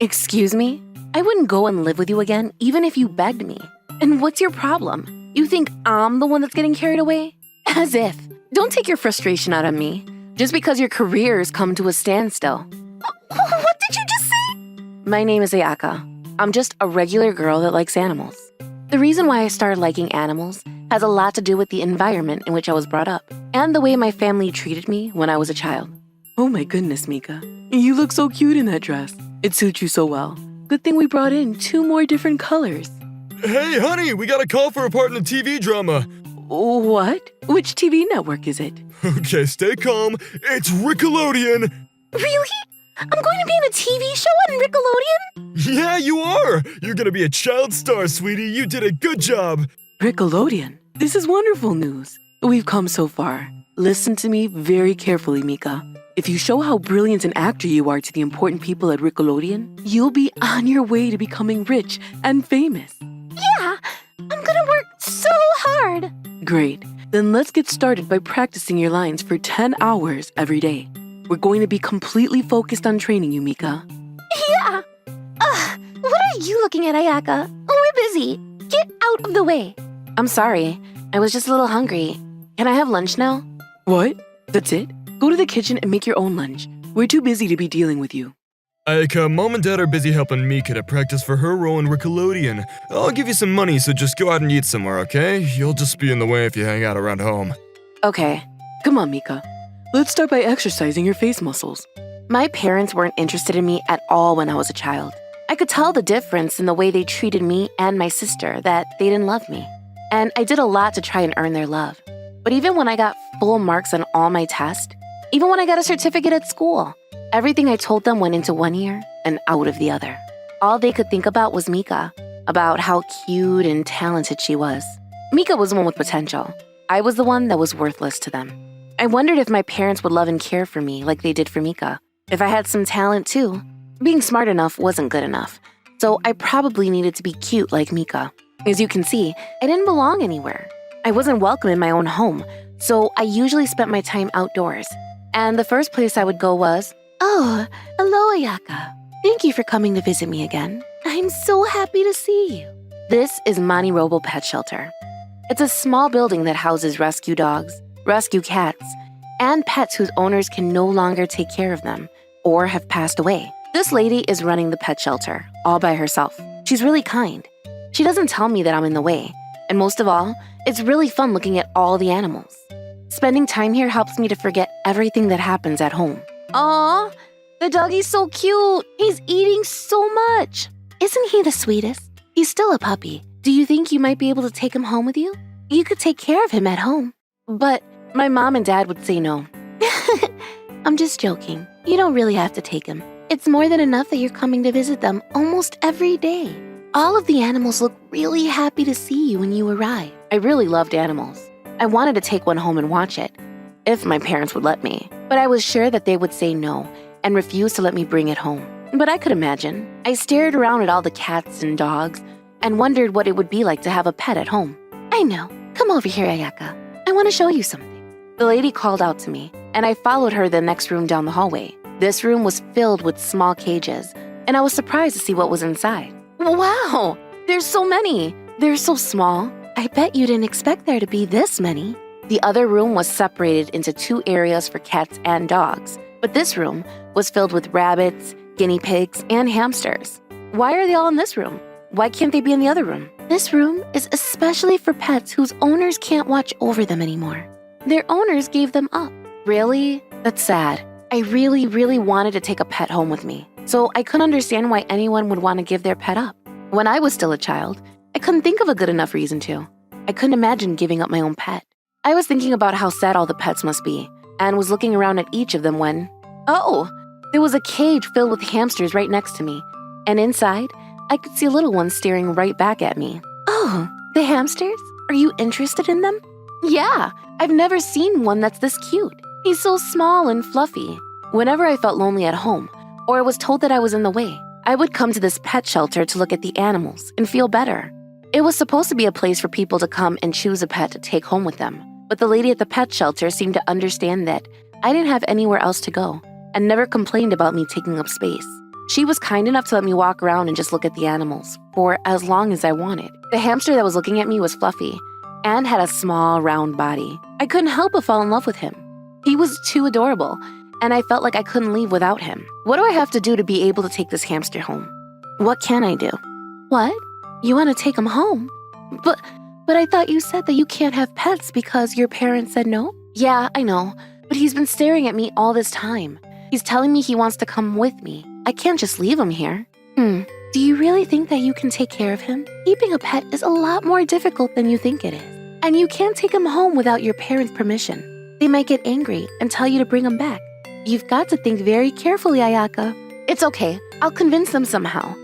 Excuse me? I wouldn't go and live with you again even if you begged me. And what's your problem? You think I'm the one that's getting carried away? As if. Don't take your frustration out on me. Just because your career's come to a standstill. What did you just say? My name is Ayaka. I'm just a regular girl that likes animals. The reason why I started liking animals has a lot to do with the environment in which I was brought up and the way my family treated me when I was a child. Oh my goodness, Mika. You look so cute in that dress. It suits you so well. Good thing we brought in 2 more different colors. Hey, honey, we got a call for a part in a TV drama. What? Which TV network is it? Okay, stay calm. It's Nickelodeon. Really? I'm going to be in a TV show on Nickelodeon? Yeah, you are. You're gonna be a child star, sweetie. You did a good job. Nickelodeon? This is wonderful news. We've come so far. Listen to me very carefully, Mika. If you show how brilliant an actor you are to the important people at Nickelodeon, you'll be on your way to becoming rich and famous. Yeah, I'm gonna work so hard. Great. Then let's get started by practicing your lines for 10 hours every day. We're going to be completely focused on training you, Mika. Yeah. What are you looking at, Ayaka? We're busy. Get out of the way. I'm sorry. I was just a little hungry. Can I have lunch now? What? That's it? Go to the kitchen and make your own lunch. We're too busy to be dealing with you. Ayaka, Mom and Dad are busy helping Mika to practice for her role in Nickelodeon. I'll give you some money, so just go out and eat somewhere, okay? You'll just be in the way if you hang out around home. Okay. Come on, Mika. Let's start by exercising your face muscles. My parents weren't interested in me at all when I was a child. I could tell the difference in the way they treated me and my sister, that they didn't love me. And I did a lot to try and earn their love. But even when I got full marks on all my tests, even when I got a certificate at school, everything I told them went into one ear and out of the other. All they could think about was Mika, about how cute and talented she was. Mika was the one with potential. I was the one that was worthless to them. I wondered if my parents would love and care for me like they did for Mika. If I had some talent too. Being smart enough wasn't good enough, so I probably needed to be cute like Mika. As you can see, I didn't belong anywhere. I wasn't welcome in my own home, so I usually spent my time outdoors. And the first place I would go was, Oh, hello, Ayaka. Thank you for coming to visit me again. I'm so happy to see you. This is MoniRobo Pet Shelter. It's a small building that houses rescue dogs, rescue cats, and pets whose owners can no longer take care of them or have passed away. This lady is running the pet shelter all by herself. She's really kind. She doesn't tell me that I'm in the way. And most of all, it's really fun looking at all the animals. Spending time here helps me to forget everything that happens at home. Aw, the doggy's so cute. He's eating so much. Isn't he the sweetest? He's still a puppy. Do you think you might be able to take him home with you? You could take care of him at home. But my mom and dad would say no. I'm just joking. You don't really have to take him. It's more than enough that you're coming to visit them almost every day. All of the animals look really happy to see you when you arrive. I really loved animals. I wanted to take one home and watch it, if my parents would let me. But I was sure that they would say no and refuse to let me bring it home. But I could imagine. I stared around at all the cats and dogs and wondered what it would be like to have a pet at home. I know. Come over here, Ayaka. I want to show you something. The lady called out to me, and I followed her the next room down the hallway. This room was filled with small cages, and I was surprised to see what was inside. Wow! There's so many! They're so small. I bet you didn't expect there to be this many. The other room was separated into 2 areas for cats and dogs, but this room was filled with rabbits, guinea pigs, and hamsters. Why are they all in this room? Why can't they be in the other room? This room is especially for pets whose owners can't watch over them anymore. Their owners gave them up. Really? That's sad. I really, really wanted to take a pet home with me, so I couldn't understand why anyone would want to give their pet up. When I was still a child, I couldn't think of a good enough reason to. I couldn't imagine giving up my own pet. I was thinking about how sad all the pets must be, and was looking around at each of them when, oh, there was a cage filled with hamsters right next to me, and inside, I could see a little one staring right back at me. Oh, the hamsters? Are you interested in them? Yeah, I've never seen one that's this cute. He's so small and fluffy. Whenever I felt lonely at home, or was told that I was in the way, I would come to this pet shelter to look at the animals and feel better. It was supposed to be a place for people to come and choose a pet to take home with them, but the lady at the pet shelter seemed to understand that I didn't have anywhere else to go and never complained about me taking up space. She was kind enough to let me walk around and just look at the animals for as long as I wanted. The hamster that was looking at me was fluffy and had a small, round body. I couldn't help but fall in love with him. He was too adorable, and I felt like I couldn't leave without him. What do I have to do to be able to take this hamster home? What can I do? What? You want to take him home? But I thought you said that you can't have pets because your parents said no? Yeah, I know, but he's been staring at me all this time. He's telling me he wants to come with me. I can't just leave him here. Do you really think that you can take care of him? Keeping a pet is a lot more difficult than you think it is. And you can't take him home without your parents' permission. They might get angry and tell you to bring him back. You've got to think very carefully, Ayaka. It's okay. I'll convince them somehow.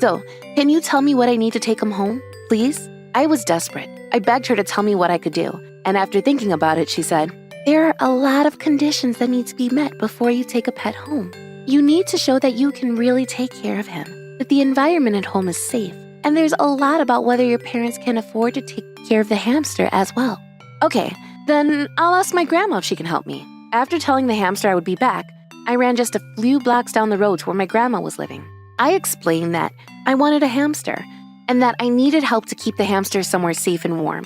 So, can you tell me what I need to take him home, please? I was desperate. I begged her to tell me what I could do. And after thinking about it, she said, there are a lot of conditions that need to be met before you take a pet home. You need to show that you can really take care of him, that the environment at home is safe, and there's a lot about whether your parents can afford to take care of the hamster as well. Okay, then I'll ask my grandma if she can help me. After telling the hamster I would be back, I ran just a few blocks down the road to where my grandma was living. I explained that I wanted a hamster and that I needed help to keep the hamster somewhere safe and warm.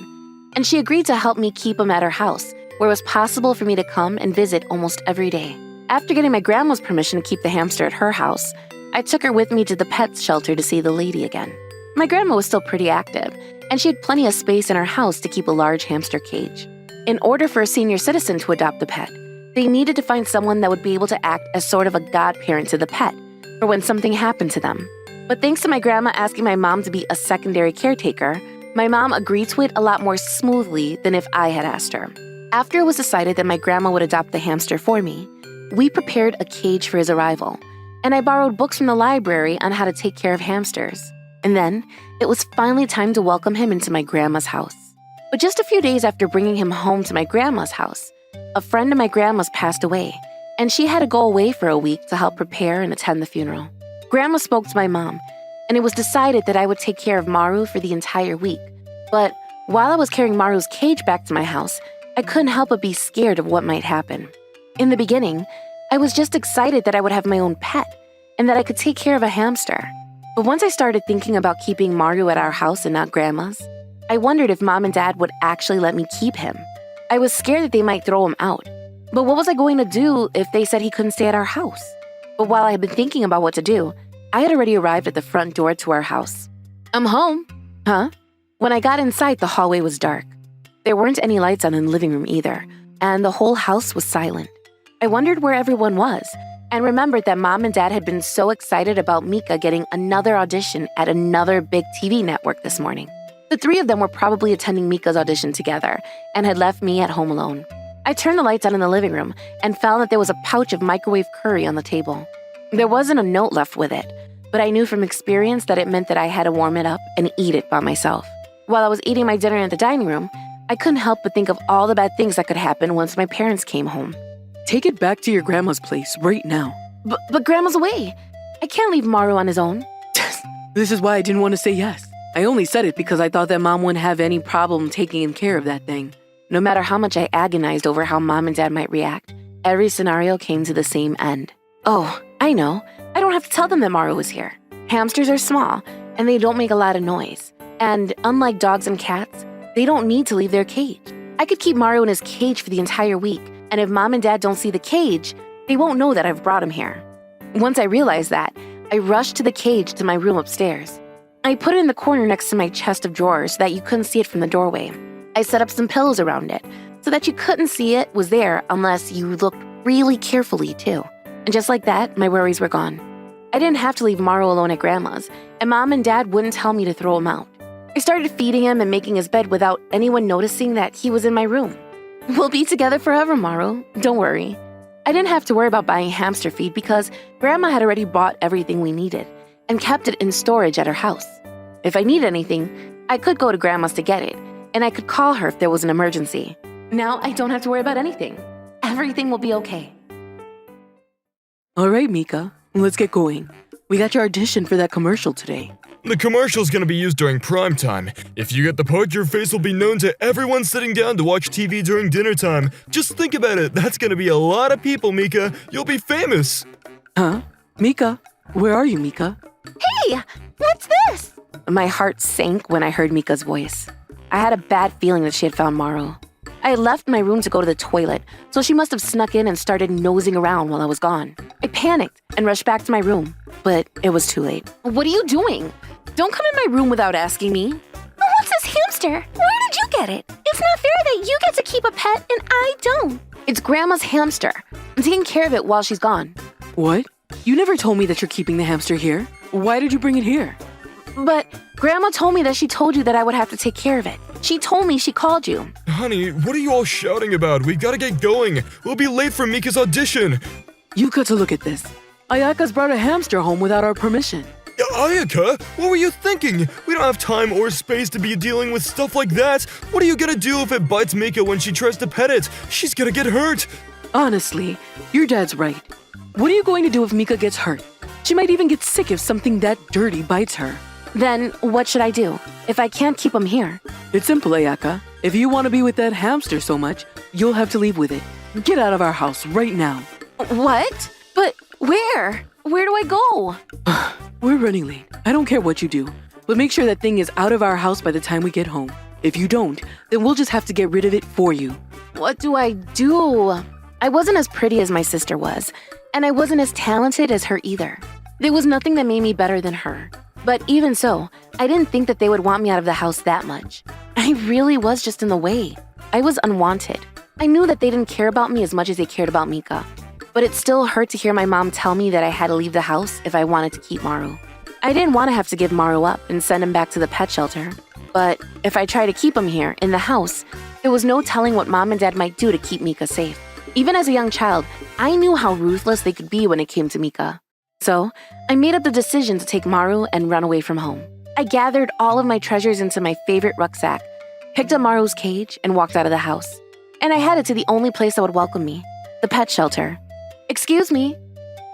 And she agreed to help me keep him at her house, where it was possible for me to come and visit almost every day. After getting my grandma's permission to keep the hamster at her house, I took her with me to the pets shelter to see the lady again. My grandma was still pretty active, and she had plenty of space in her house to keep a large hamster cage. In order for a senior citizen to adopt the pet, they needed to find someone that would be able to act as sort of a godparent to the pet for when something happened to them. But thanks to my grandma asking my mom to be a secondary caretaker, my mom agreed to it a lot more smoothly than if I had asked her. After it was decided that my grandma would adopt the hamster for me, we prepared a cage for his arrival, and I borrowed books from the library on how to take care of hamsters. And then, it was finally time to welcome him into my grandma's house. But just a few days after bringing him home to my grandma's house, a friend of my grandma's passed away, and she had to go away for a week to help prepare and attend the funeral. Grandma spoke to my mom, and it was decided that I would take care of Maru for the entire week. But while I was carrying Maru's cage back to my house, I couldn't help but be scared of what might happen. In the beginning, I was just excited that I would have my own pet and that I could take care of a hamster. But once I started thinking about keeping Maru at our house and not Grandma's, I wondered if Mom and Dad would actually let me keep him. I was scared that they might throw him out. But what was I going to do if they said he couldn't stay at our house? But while I had been thinking about what to do, I had already arrived at the front door to our house. I'm home. Huh? When I got inside, the hallway was dark. There weren't any lights on in the living room either, and the whole house was silent. I wondered where everyone was, and remembered that Mom and Dad had been so excited about Mika getting another audition at another big TV network this morning. The three of them were probably attending Mika's audition together and had left me at home alone. I turned the lights on in the living room and found that there was a pouch of microwave curry on the table. There wasn't a note left with it, but I knew from experience that it meant that I had to warm it up and eat it by myself. While I was eating my dinner in the dining room, I couldn't help but think of all the bad things that could happen once my parents came home. Take it back to your grandma's place right now. But Grandma's away. I can't leave Maru on his own. This is why I didn't want to say yes. I only said it because I thought that Mom wouldn't have any problem taking care of that thing. No matter how much I agonized over how Mom and Dad might react, every scenario came to the same end. Oh, I know. I don't have to tell them that Maru is here. Hamsters are small, and they don't make a lot of noise. And unlike dogs and cats, they don't need to leave their cage. I could keep Maru in his cage for the entire week, and if Mom and Dad don't see the cage, they won't know that I've brought him here. Once I realized that, I rushed to the cage to my room upstairs. I put it in the corner next to my chest of drawers so that you couldn't see it from the doorway. I set up some pillows around it so that you couldn't see it was there unless you looked really carefully too. And just like that, my worries were gone. I didn't have to leave Maru alone at Grandma's, and Mom and Dad wouldn't tell me to throw him out. I started feeding him and making his bed without anyone noticing that he was in my room. We'll be together forever, Maru. Don't worry. I didn't have to worry about buying hamster feed because Grandma had already bought everything we needed and kept it in storage at her house. If I need anything, I could go to Grandma's to get it, and I could call her if there was an emergency. Now I don't have to worry about anything. Everything will be okay. All right, Mika, let's get going. We got your audition for that commercial today. The commercial's gonna be used during prime time. If you get the part, your face will be known to everyone sitting down to watch TV during dinner time. Just think about it. That's gonna be a lot of people, Mika. You'll be famous. Huh? Mika, Where are you, Mika? Hey, what's this? My heart sank when I heard Mika's voice. I had a bad feeling that she had found Maru. I had left my room to go to the toilet, so she must have snuck in and started nosing around while I was gone. I panicked and rushed back to my room, but it was too late. What are you doing? Don't come in my room without asking me. What's this hamster? Where did you get it? It's not fair that you get to keep a pet and I don't. It's Grandma's hamster. I'm taking care of it while she's gone. What? You never told me that you're keeping the hamster here. Why did you bring it here? But Grandma told me that she told you that I would have to take care of it. She told me she called you. Honey, what are you all shouting about? We gotta get going. We'll be late for Mika's audition. You got to look at this. Ayaka's brought a hamster home without our permission. Ayaka, what were you thinking? We don't have time or space to be dealing with stuff like that. What are you gonna do if it bites Mika when she tries to pet it? She's gonna get hurt. Honestly, your dad's right. What are you going to do if Mika gets hurt? She might even get sick if something that dirty bites her. Then what should I do if I can't keep him here? It's simple, Ayaka. If you want to be with that hamster so much, you'll have to leave with it. Get out of our house right now. What? But where? Where do I go? We're running late. I don't care what you do, but make sure that thing is out of our house by the time we get home. If you don't, then we'll just have to get rid of it for you. What do I do? I wasn't as pretty as my sister was, and I wasn't as talented as her either. There was nothing that made me better than her. But even so, I didn't think that they would want me out of the house that much. I really was just in the way. I was unwanted. I knew that they didn't care about me as much as they cared about Mika. But it still hurt to hear my mom tell me that I had to leave the house if I wanted to keep Maru. I didn't want to have to give Maru up and send him back to the pet shelter. But if I tried to keep him here, in the house, there was no telling what Mom and Dad might do to keep Mika safe. Even as a young child, I knew how ruthless they could be when it came to Mika. So, I made up the decision to take Maru and run away from home. I gathered all of my treasures into my favorite rucksack, picked up Maru's cage, and walked out of the house. And I headed to the only place that would welcome me, the pet shelter. Excuse me.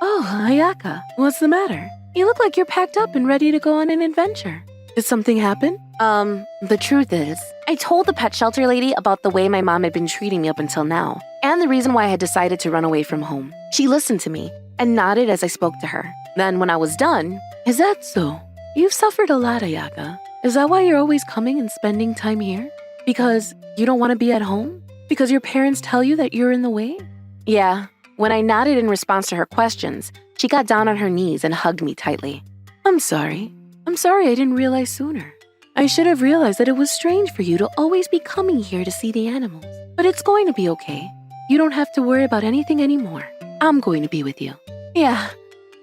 Oh, Ayaka, what's the matter? You look like you're packed up and ready to go on an adventure. Did something happen? The truth is, I told the pet shelter lady about the way my mom had been treating me up until now, and the reason why I had decided to run away from home. She listened to me and nodded as I spoke to her. Then when I was done, Is that so? You've suffered a lot, Ayaka. Is that why you're always coming and spending time here? Because you don't want to be at home? Because your parents tell you that you're in the way? yeah, when I nodded in response to her questions, she got down on her knees and hugged me tightly. I'm sorry. I'm sorry I didn't realize sooner. I should have realized that it was strange for you to always be coming here to see the animals. But it's going to be okay. You don't have to worry about anything anymore. I'm going to be with you. Yeah,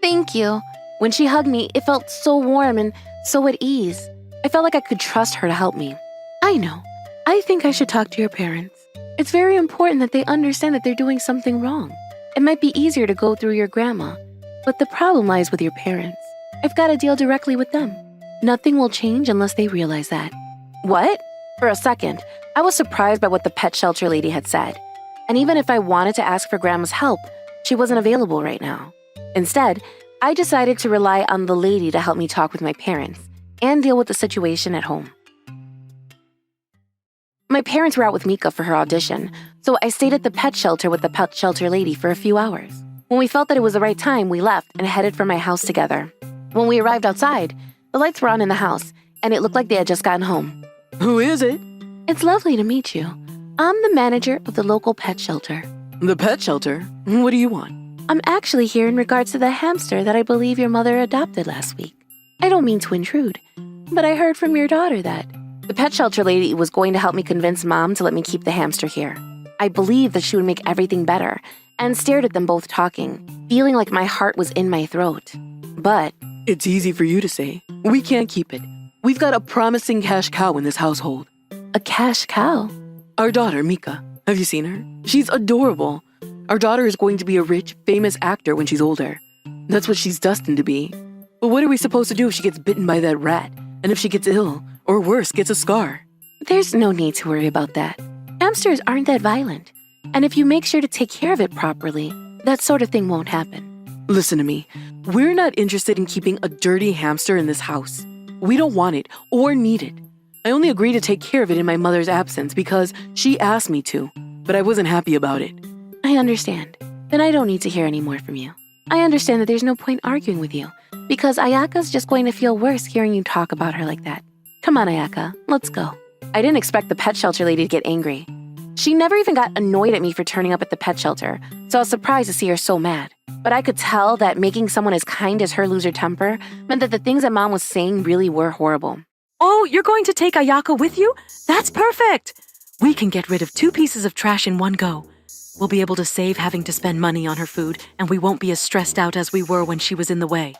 thank you. When she hugged me, it felt so warm and so at ease. I felt like I could trust her to help me. I know. I think I should talk to your parents. It's very important that they understand that they're doing something wrong. It might be easier to go through your grandma, but the problem lies with your parents. I've got to deal directly with them. Nothing will change unless they realize that. What? For a second, I was surprised by what the pet shelter lady had said. And even if I wanted to ask for Grandma's help, she wasn't available right now. Instead, I decided to rely on the lady to help me talk with my parents and deal with the situation at home. My parents were out with Mika for her audition, so I stayed at the pet shelter with the pet shelter lady for a few hours. When we felt that it was the right time, we left and headed for my house together. When we arrived outside, the lights were on in the house, and it looked like they had just gotten home. Who is it? It's lovely to meet you. I'm the manager of the local pet shelter. The pet shelter? What do you want? I'm actually here in regards to the hamster that I believe your mother adopted last week. I don't mean to intrude, but I heard from your daughter that the pet shelter lady was going to help me convince Mom to let me keep the hamster here. I believed that she would make everything better, and stared at them both talking, feeling like my heart was in my throat. But It's easy for you to say. We can't keep it. We've got a promising cash cow in this household. a cash cow? Our daughter, Mika. Have you seen her? She's adorable. Our daughter is going to be a rich, famous actor when she's older. That's what she's destined to be. But what are we supposed to do if she gets bitten by that rat? And if she gets ill, or worse, gets a scar? There's no need to worry about that. Hamsters aren't that violent. And if you make sure to take care of it properly, that sort of thing won't happen. Listen to me. We're not interested in keeping a dirty hamster in this house. We don't want it or need it. I only agreed to take care of it in my mother's absence because she asked me to, but I wasn't happy about it. I understand. Then I don't need to hear any more from you. I understand that there's no point arguing with you, because Ayaka's just going to feel worse hearing you talk about her like that. Come on, Ayaka, let's go. I didn't expect the pet shelter lady to get angry. She never even got annoyed at me for turning up at the pet shelter, so I was surprised to see her so mad. But I could tell that making someone as kind as her lose her temper meant that the things that Mom was saying really were horrible. Oh, you're going to take Ayaka with you? That's perfect! We can get rid of 2 pieces of trash in one go. We'll be able to save having to spend money on her food, and we won't be as stressed out as we were when she was in the way.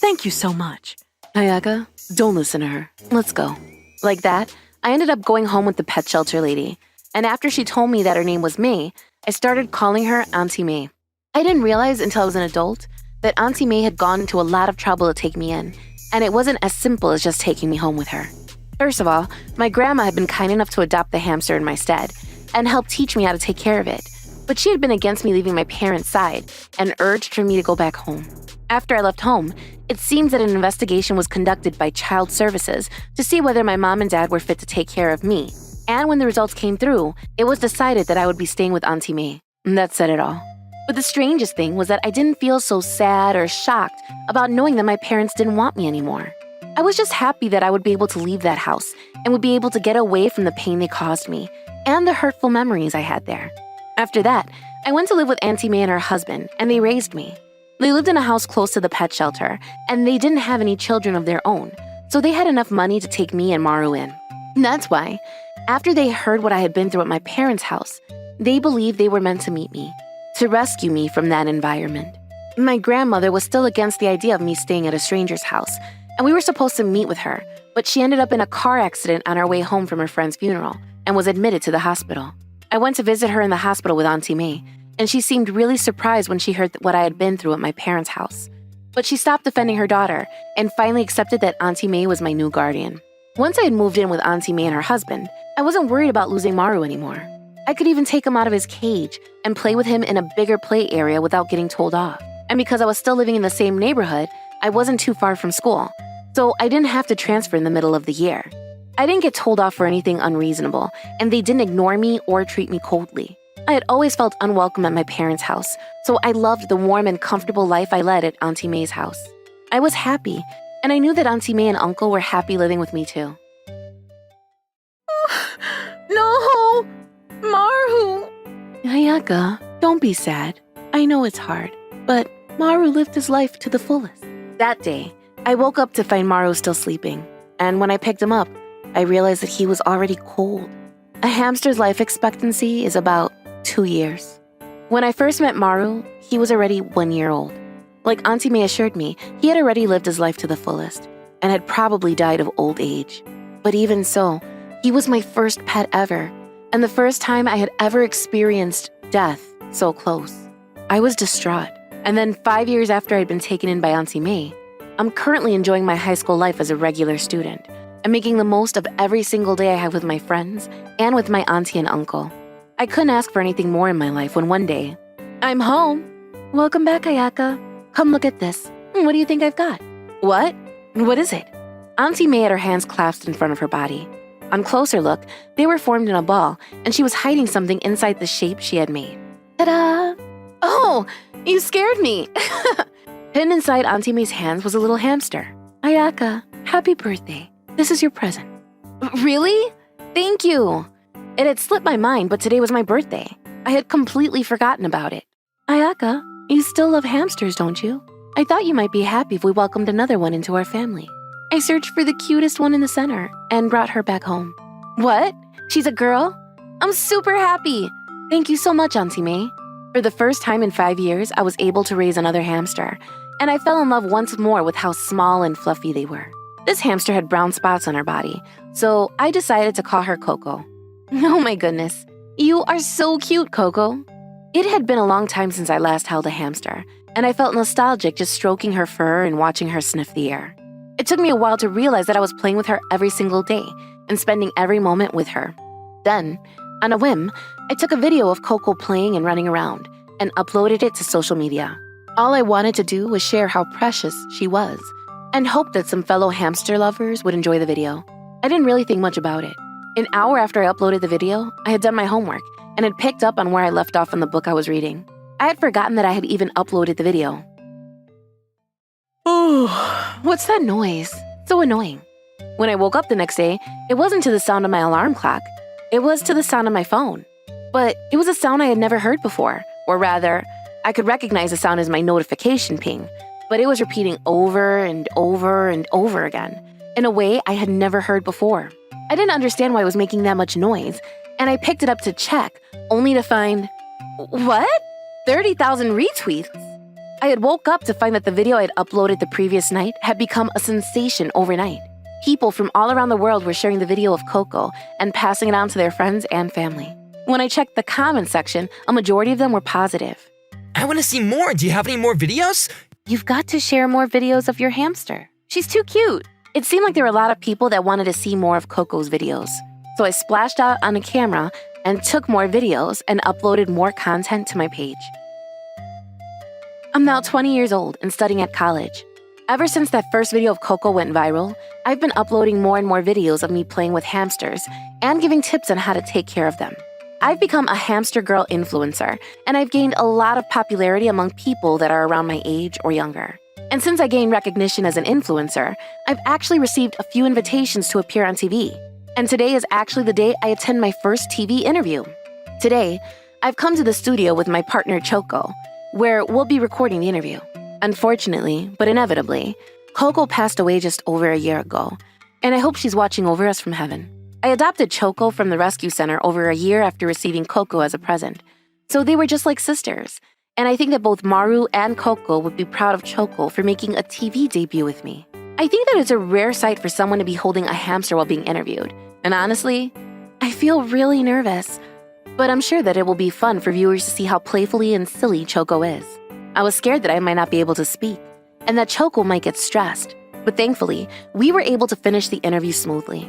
Thank you so much. Ayaka, don't listen to her. Let's go. Like that, I ended up going home with the pet shelter lady. And after she told me that her name was May, I started calling her Auntie May. I didn't realize until I was an adult that Auntie May had gone into a lot of trouble to take me in, and it wasn't as simple as just taking me home with her. First of all, my grandma had been kind enough to adopt the hamster in my stead and help teach me how to take care of it, but she had been against me leaving my parents' side and urged for me to go back home. After I left home, it seems that an investigation was conducted by Child Services to see whether my mom and dad were fit to take care of me. And when the results came through, it was decided that I would be staying with Auntie May. And that said it all. But the strangest thing was that I didn't feel so sad or shocked about knowing that my parents didn't want me anymore. I was just happy that I would be able to leave that house and would be able to get away from the pain they caused me and the hurtful memories I had there. After that, I went to live with Auntie May and her husband, and they raised me. They lived in a house close to the pet shelter, and they didn't have any children of their own, so they had enough money to take me and Maru in. That's why, after they heard what I had been through at my parents' house, they believed they were meant to meet me, to rescue me from that environment. My grandmother was still against the idea of me staying at a stranger's house, and we were supposed to meet with her, but she ended up in a car accident on her way home from her friend's funeral and was admitted to the hospital. I went to visit her in the hospital with Auntie May, and she seemed really surprised when she heard what I had been through at my parents' house. But she stopped defending her daughter and finally accepted that Auntie May was my new guardian. Once I had moved in with Auntie May and her husband, I wasn't worried about losing Maru anymore. I could even take him out of his cage and play with him in a bigger play area without getting told off. And because I was still living in the same neighborhood, I wasn't too far from school, so I didn't have to transfer in the middle of the year. I didn't get told off for anything unreasonable, and they didn't ignore me or treat me coldly. I had always felt unwelcome at my parents' house, so I loved the warm and comfortable life I led at Auntie May's house. I was happy, and I knew that Auntie May and Uncle were happy living with me too. No! Maru! Ayaka, don't be sad. I know it's hard, but Maru lived his life to the fullest. That day, I woke up to find Maru still sleeping, and when I picked him up, I realized that he was already cold. A hamster's life expectancy is about 2 years. When I first met Maru, he was already 1 year old. Like Auntie May assured me, he had already lived his life to the fullest and had probably died of old age. But even so, he was my first pet ever, and the first time I had ever experienced death so close. I was distraught. And then 5 years after I'd been taken in by Auntie May, I'm currently enjoying my high school life as a regular student and making the most of every single day I have with my friends and with my auntie and uncle. I couldn't ask for anything more in my life when one day, I'm home. Welcome back, Ayaka. Come look at this. What do you think I've got? What? What is it? Auntie May had her hands clasped in front of her body. On closer look, they were formed in a ball, and she was hiding something inside the shape she had made. Ta-da! Oh, you scared me! Hidden inside Auntie May's hands was a little hamster. Ayaka, happy birthday. This is your present. Really? Thank you. It had slipped my mind, but today was my birthday. I had completely forgotten about it. Ayaka, you still love hamsters, don't you? I thought you might be happy if we welcomed another one into our family. I searched for the cutest one in the center and brought her back home. What? She's a girl? I'm super happy. Thank you so much, Auntie May. For the first time in 5 years, I was able to raise another hamster, and I fell in love once more with how small and fluffy they were. This hamster had brown spots on her body, so I decided to call her Coco. Oh my goodness, you are so cute, Coco. It had been a long time since I last held a hamster, and I felt nostalgic just stroking her fur and watching her sniff the air. It took me a while to realize that I was playing with her every single day and spending every moment with her. Then, on a whim, I took a video of Coco playing and running around and uploaded it to social media. All I wanted to do was share how precious she was and hope that some fellow hamster lovers would enjoy the video. I didn't really think much about it. An hour after I uploaded the video, I had done my homework and had picked up on where I left off in the book I was reading. I had forgotten that I had even uploaded the video. Oh, what's that noise? So annoying. When I woke up the next day, it wasn't to the sound of my alarm clock. It was to the sound of my phone. But it was a sound I had never heard before. Or rather, I could recognize the sound as my notification ping. But it was repeating over and over and over again, in a way I had never heard before. I didn't understand why it was making that much noise, and I picked it up to check, only to find... What? 30,000 retweets? I had woke up to find that the video I had uploaded the previous night had become a sensation overnight. People from all around the world were sharing the video of Coco and passing it on to their friends and family. When I checked the comment section, a majority of them were positive. I want to see more. Do you have any more videos? You've got to share more videos of your hamster. She's too cute. It seemed like there were a lot of people that wanted to see more of Coco's videos. So I splashed out on a camera and took more videos and uploaded more content to my page. I'm now 20 years old and studying at college. Ever since that first video of Coco went viral, I've been uploading more and more videos of me playing with hamsters and giving tips on how to take care of them. I've become a hamster girl influencer, and I've gained a lot of popularity among people that are around my age or younger. And since I gained recognition as an influencer, I've actually received a few invitations to appear on TV. And today is actually the day I attend my first TV interview. Today, I've come to the studio with my partner Choco, where we'll be recording the interview. Unfortunately, but inevitably, Coco passed away just over a year ago, and I hope she's watching over us from heaven. I adopted Choco from the rescue center over a year after receiving Coco as a present, so they were just like sisters, and I think that both Maru and Coco would be proud of Choco for making a TV debut with me. I think that it's a rare sight for someone to be holding a hamster while being interviewed, and honestly, I feel really nervous. But I'm sure that it will be fun for viewers to see how playfully and silly Choco is. I was scared that I might not be able to speak, and that Choco might get stressed. But thankfully, we were able to finish the interview smoothly.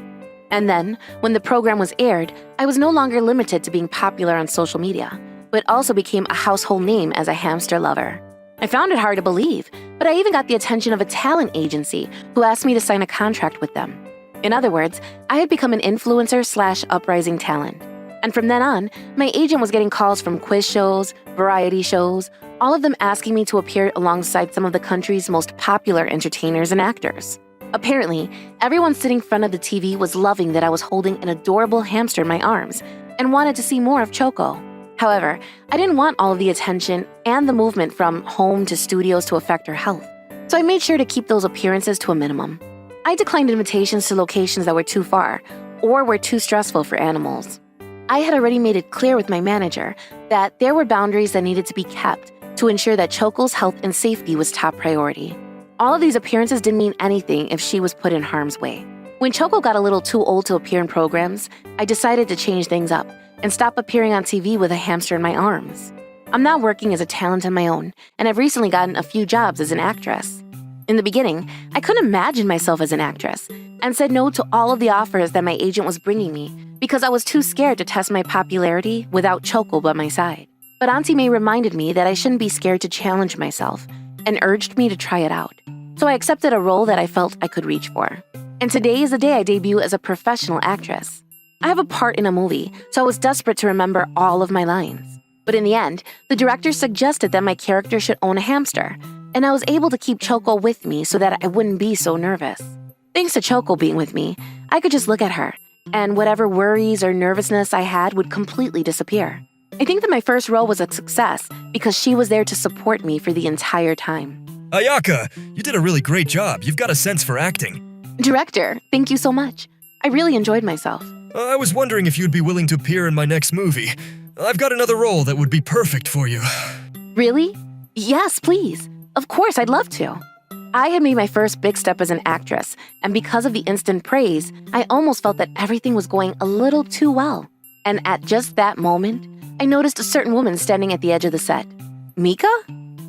And then, when the program was aired, I was no longer limited to being popular on social media, but also became a household name as a hamster lover. I found it hard to believe, but I even got the attention of a talent agency who asked me to sign a contract with them. In other words, I had become an influencer/uprising talent. And from then on, my agent was getting calls from quiz shows, variety shows, all of them asking me to appear alongside some of the country's most popular entertainers and actors. Apparently, everyone sitting in front of the TV was loving that I was holding an adorable hamster in my arms and wanted to see more of Choco. However, I didn't want all of the attention and the movement from home to studios to affect her health, so I made sure to keep those appearances to a minimum. I declined invitations to locations that were too far or were too stressful for animals. I had already made it clear with my manager that there were boundaries that needed to be kept to ensure that Choco's health and safety was top priority. All of these appearances didn't mean anything if she was put in harm's way. When Choco got a little too old to appear in programs, I decided to change things up and stop appearing on TV with a hamster in my arms. I'm now working as a talent on my own, and I've recently gotten a few jobs as an actress. In the beginning, I couldn't imagine myself as an actress and said no to all of the offers that my agent was bringing me because I was too scared to test my popularity without Choco by my side. But Auntie May reminded me that I shouldn't be scared to challenge myself and urged me to try it out. So I accepted a role that I felt I could reach for. And today is the day I debut as a professional actress. I have a part in a movie, so I was desperate to remember all of my lines. But in the end, the director suggested that my character should own a hamster, and I was able to keep Choco with me so that I wouldn't be so nervous. Thanks to Choco being with me, I could just look at her, and whatever worries or nervousness I had would completely disappear. I think that my first role was a success because she was there to support me for the entire time. Ayaka, you did a really great job. You've got a sense for acting. Director, thank you so much. I really enjoyed myself. I was wondering if you'd be willing to appear in my next movie. I've got another role that would be perfect for you. Really? Yes, please. Of course, I'd love to. I had made my first big step as an actress, and because of the instant praise, I almost felt that everything was going a little too well. And at just that moment, I noticed a certain woman standing at the edge of the set. Mika?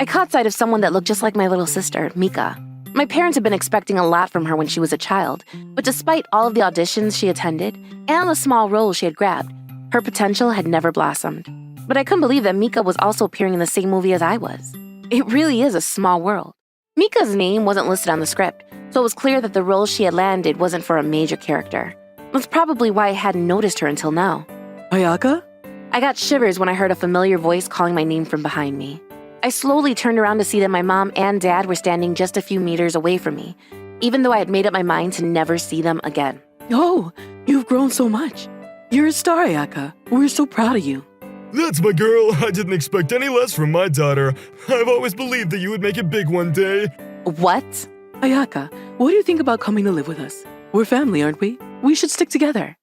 I caught sight of someone that looked just like my little sister, Mika. My parents had been expecting a lot from her when she was a child, but despite all of the auditions she attended and the small roles she had grabbed, her potential had never blossomed. But I couldn't believe that Mika was also appearing in the same movie as I was. It really is a small world. Mika's name wasn't listed on the script, so it was clear that the role she had landed wasn't for a major character. That's probably why I hadn't noticed her until now. Ayaka? I got shivers when I heard a familiar voice calling my name from behind me. I slowly turned around to see that my mom and dad were standing just a few meters away from me, even though I had made up my mind to never see them again. Oh, you've grown so much. You're a star, Ayaka. We're so proud of you. That's my girl. I didn't expect any less from my daughter. I've always believed that you would make it big one day. What? Ayaka, what do you think about coming to live with us? We're family, aren't we? We should stick together.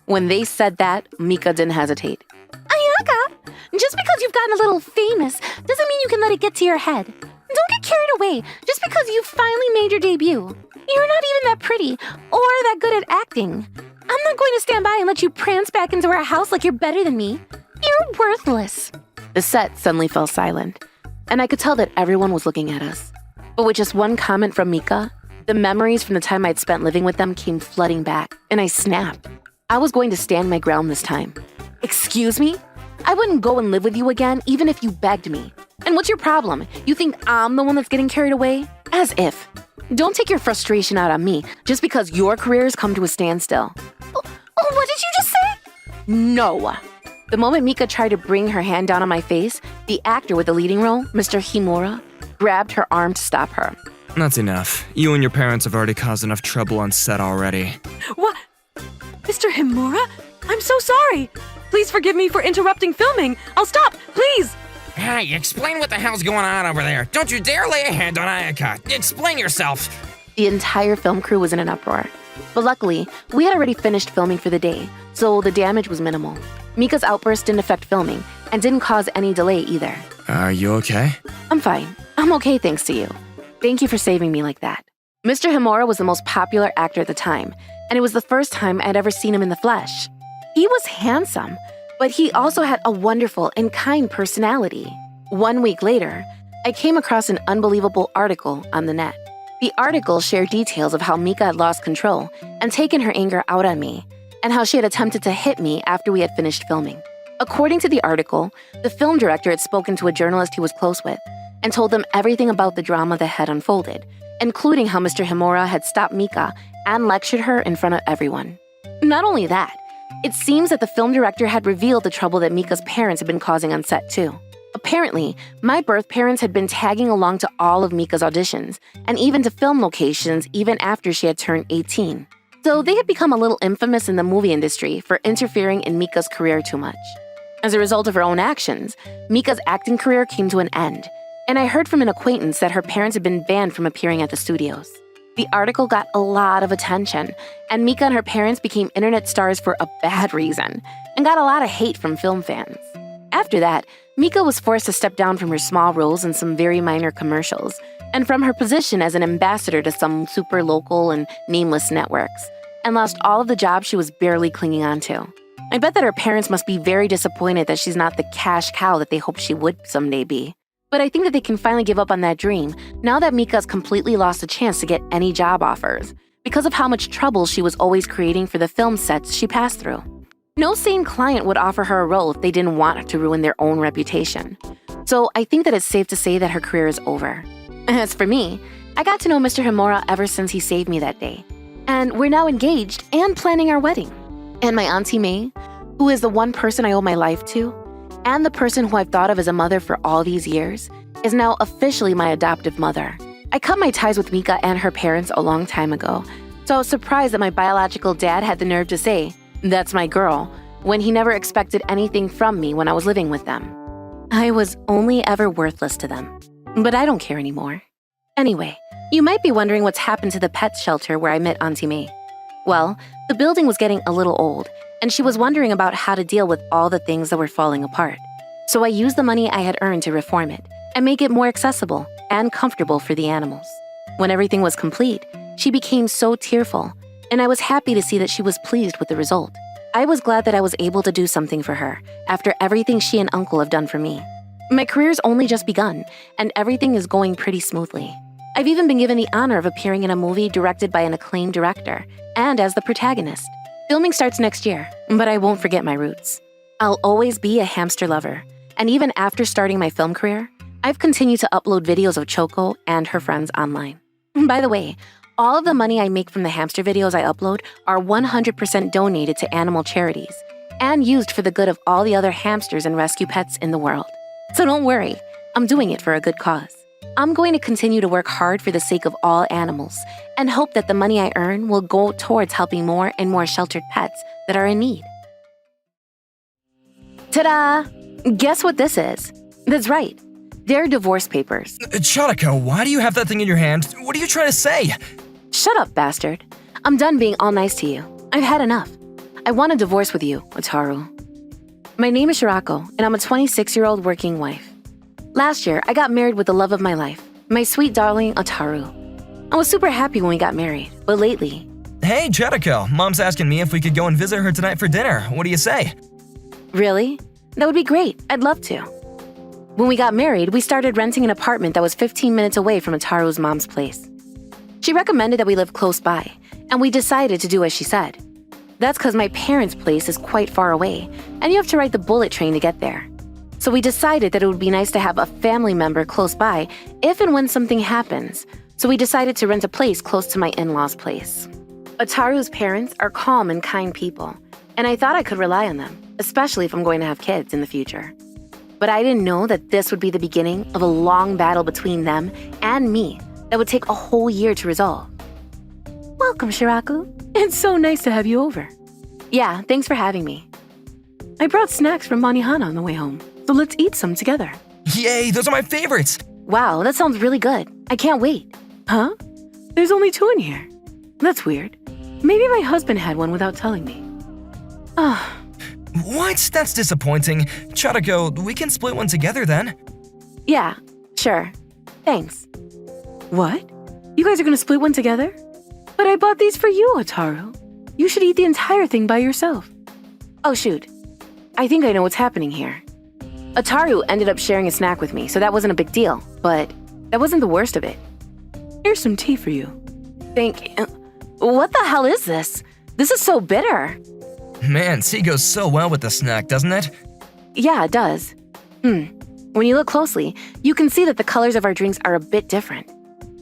When they said that, Mika didn't hesitate. Ayaka, just because you've gotten a little famous doesn't mean you can let it get to your head. Don't get carried away just because you finally made your debut. You're not even that pretty or that good at acting. I'm not going to stand by and let you prance back into our house like you're better than me. You're worthless. The set suddenly fell silent, and I could tell that everyone was looking at us. But with just one comment from Mika, the memories from the time I'd spent living with them came flooding back, and I snapped. I was going to stand my ground this time. Excuse me? I wouldn't go and live with you again, even if you begged me. And what's your problem? You think I'm the one that's getting carried away? As if. Don't take your frustration out on me just because your career has come to a standstill. Oh, what did you just say? No. The moment Mika tried to bring her hand down on my face, the actor with the leading role, Mr. Himura, grabbed her arm to stop her. That's enough. You and your parents have already caused enough trouble on set already. What? Mr. Himura? I'm so sorry. Please forgive me for interrupting filming. I'll stop, please. Hey, explain what the hell's going on over there. Don't you dare lay a hand on Ayaka. Explain yourself. The entire film crew was in an uproar. But luckily, we had already finished filming for the day, so the damage was minimal. Mika's outburst didn't affect filming and didn't cause any delay either. Are you okay? I'm fine. I'm okay thanks to you. Thank you for saving me like that. Mr. Himura was the most popular actor at the time, and it was the first time I'd ever seen him in the flesh. He was handsome, but he also had a wonderful and kind personality. 1 week later, I came across an unbelievable article on the net. The article shared details of how Mika had lost control and taken her anger out on me, and how she had attempted to hit me after we had finished filming. According to the article, the film director had spoken to a journalist he was close with and told them everything about the drama that had unfolded, including how Mr. Himura had stopped Mika and lectured her in front of everyone. Not only that, it seems that the film director had revealed the trouble that Mika's parents had been causing on set too. Apparently, my birth parents had been tagging along to all of Mika's auditions and even to film locations even after she had turned 18. So they had become a little infamous in the movie industry for interfering in Mika's career too much. As a result of her own actions, Mika's acting career came to an end, and I heard from an acquaintance that her parents had been banned from appearing at the studios. The article got a lot of attention, and Mika and her parents became internet stars for a bad reason, and got a lot of hate from film fans. After that, Mika was forced to step down from her small roles in some very minor commercials, and from her position as an ambassador to some super local and nameless networks, and lost all of the jobs she was barely clinging on to. I bet that her parents must be very disappointed that she's not the cash cow that they hoped she would someday be. But I think that they can finally give up on that dream now that Mika's completely lost a chance to get any job offers because of how much trouble she was always creating for the film sets she passed through. No sane client would offer her a role if they didn't want to ruin their own reputation. So I think that it's safe to say that her career is over. As for me, I got to know Mr. Himura ever since he saved me that day. And we're now engaged and planning our wedding. And my Auntie May, who is the one person I owe my life to, and the person who I've thought of as a mother for all these years, is now officially my adoptive mother. I cut my ties with Mika and her parents a long time ago, so I was surprised that my biological dad had the nerve to say, "That's my girl," when he never expected anything from me when I was living with them. I was only ever worthless to them, but I don't care anymore. Anyway, you might be wondering what's happened to the pet shelter where I met Auntie May. Well, the building was getting a little old, and she was wondering about how to deal with all the things that were falling apart. So I used the money I had earned to reform it and make it more accessible and comfortable for the animals. When everything was complete, she became so tearful, and I was happy to see that she was pleased with the result. I was glad that I was able to do something for her after everything she and Uncle have done for me. My career's only just begun, and everything is going pretty smoothly. I've even been given the honor of appearing in a movie directed by an acclaimed director, and as the protagonist. Filming starts next year, but I won't forget my roots. I'll always be a hamster lover, and even after starting my film career, I've continued to upload videos of Choco and her friends online. By the way, all of the money I make from the hamster videos I upload are 100% donated to animal charities and used for the good of all the other hamsters and rescue pets in the world. So don't worry, I'm doing it for a good cause. I'm going to continue to work hard for the sake of all animals and hope that the money I earn will go towards helping more and more sheltered pets that are in need. Ta-da! Guess what this is? That's right. They're divorce papers. Charako, why do you have that thing in your hand? What are you trying to say? Shut up, bastard. I'm done being all nice to you. I've had enough. I want a divorce with you, Ataru. My name is Charako, and I'm a 26-year-old working wife. Last year, I got married with the love of my life, my sweet darling Ataru. I was super happy when we got married, but lately... Hey, Charako, Mom's asking me if we could go and visit her tonight for dinner. What do you say? Really? That would be great. I'd love to. When we got married, we started renting an apartment that was 15 minutes away from Ataru's mom's place. She recommended that we live close by, and we decided to do as she said. That's because my parents' place is quite far away, and you have to ride the bullet train to get there. So we decided that it would be nice to have a family member close by if and when something happens, so we decided to rent a place close to my in-laws' place. Ataru's parents are calm and kind people, and I thought I could rely on them, especially if I'm going to have kids in the future. But I didn't know that this would be the beginning of a long battle between them and me that would take a whole year to resolve. Welcome, Charako. It's so nice to have you over. Yeah, thanks for having me. I brought snacks from Manihana on the way home, so let's eat some together. Yay, those are my favorites! Wow, that sounds really good. I can't wait. Huh? There's only 2 in here. That's weird. Maybe my husband had one without telling me. Ah. What? That's disappointing. Charako, we can split one together then. Yeah, sure. Thanks. What? You guys are gonna split one together? But I bought these for you, Ataru. You should eat the entire thing by yourself. Oh shoot. I think I know what's happening here. Ataru ended up sharing a snack with me, so that wasn't a big deal, but that wasn't the worst of it. Here's some tea for you. Thank you. What the hell is this? This is so bitter. Man, tea goes so well with the snack, doesn't it? Yeah, it does. When you look closely, you can see that the colors of our drinks are a bit different.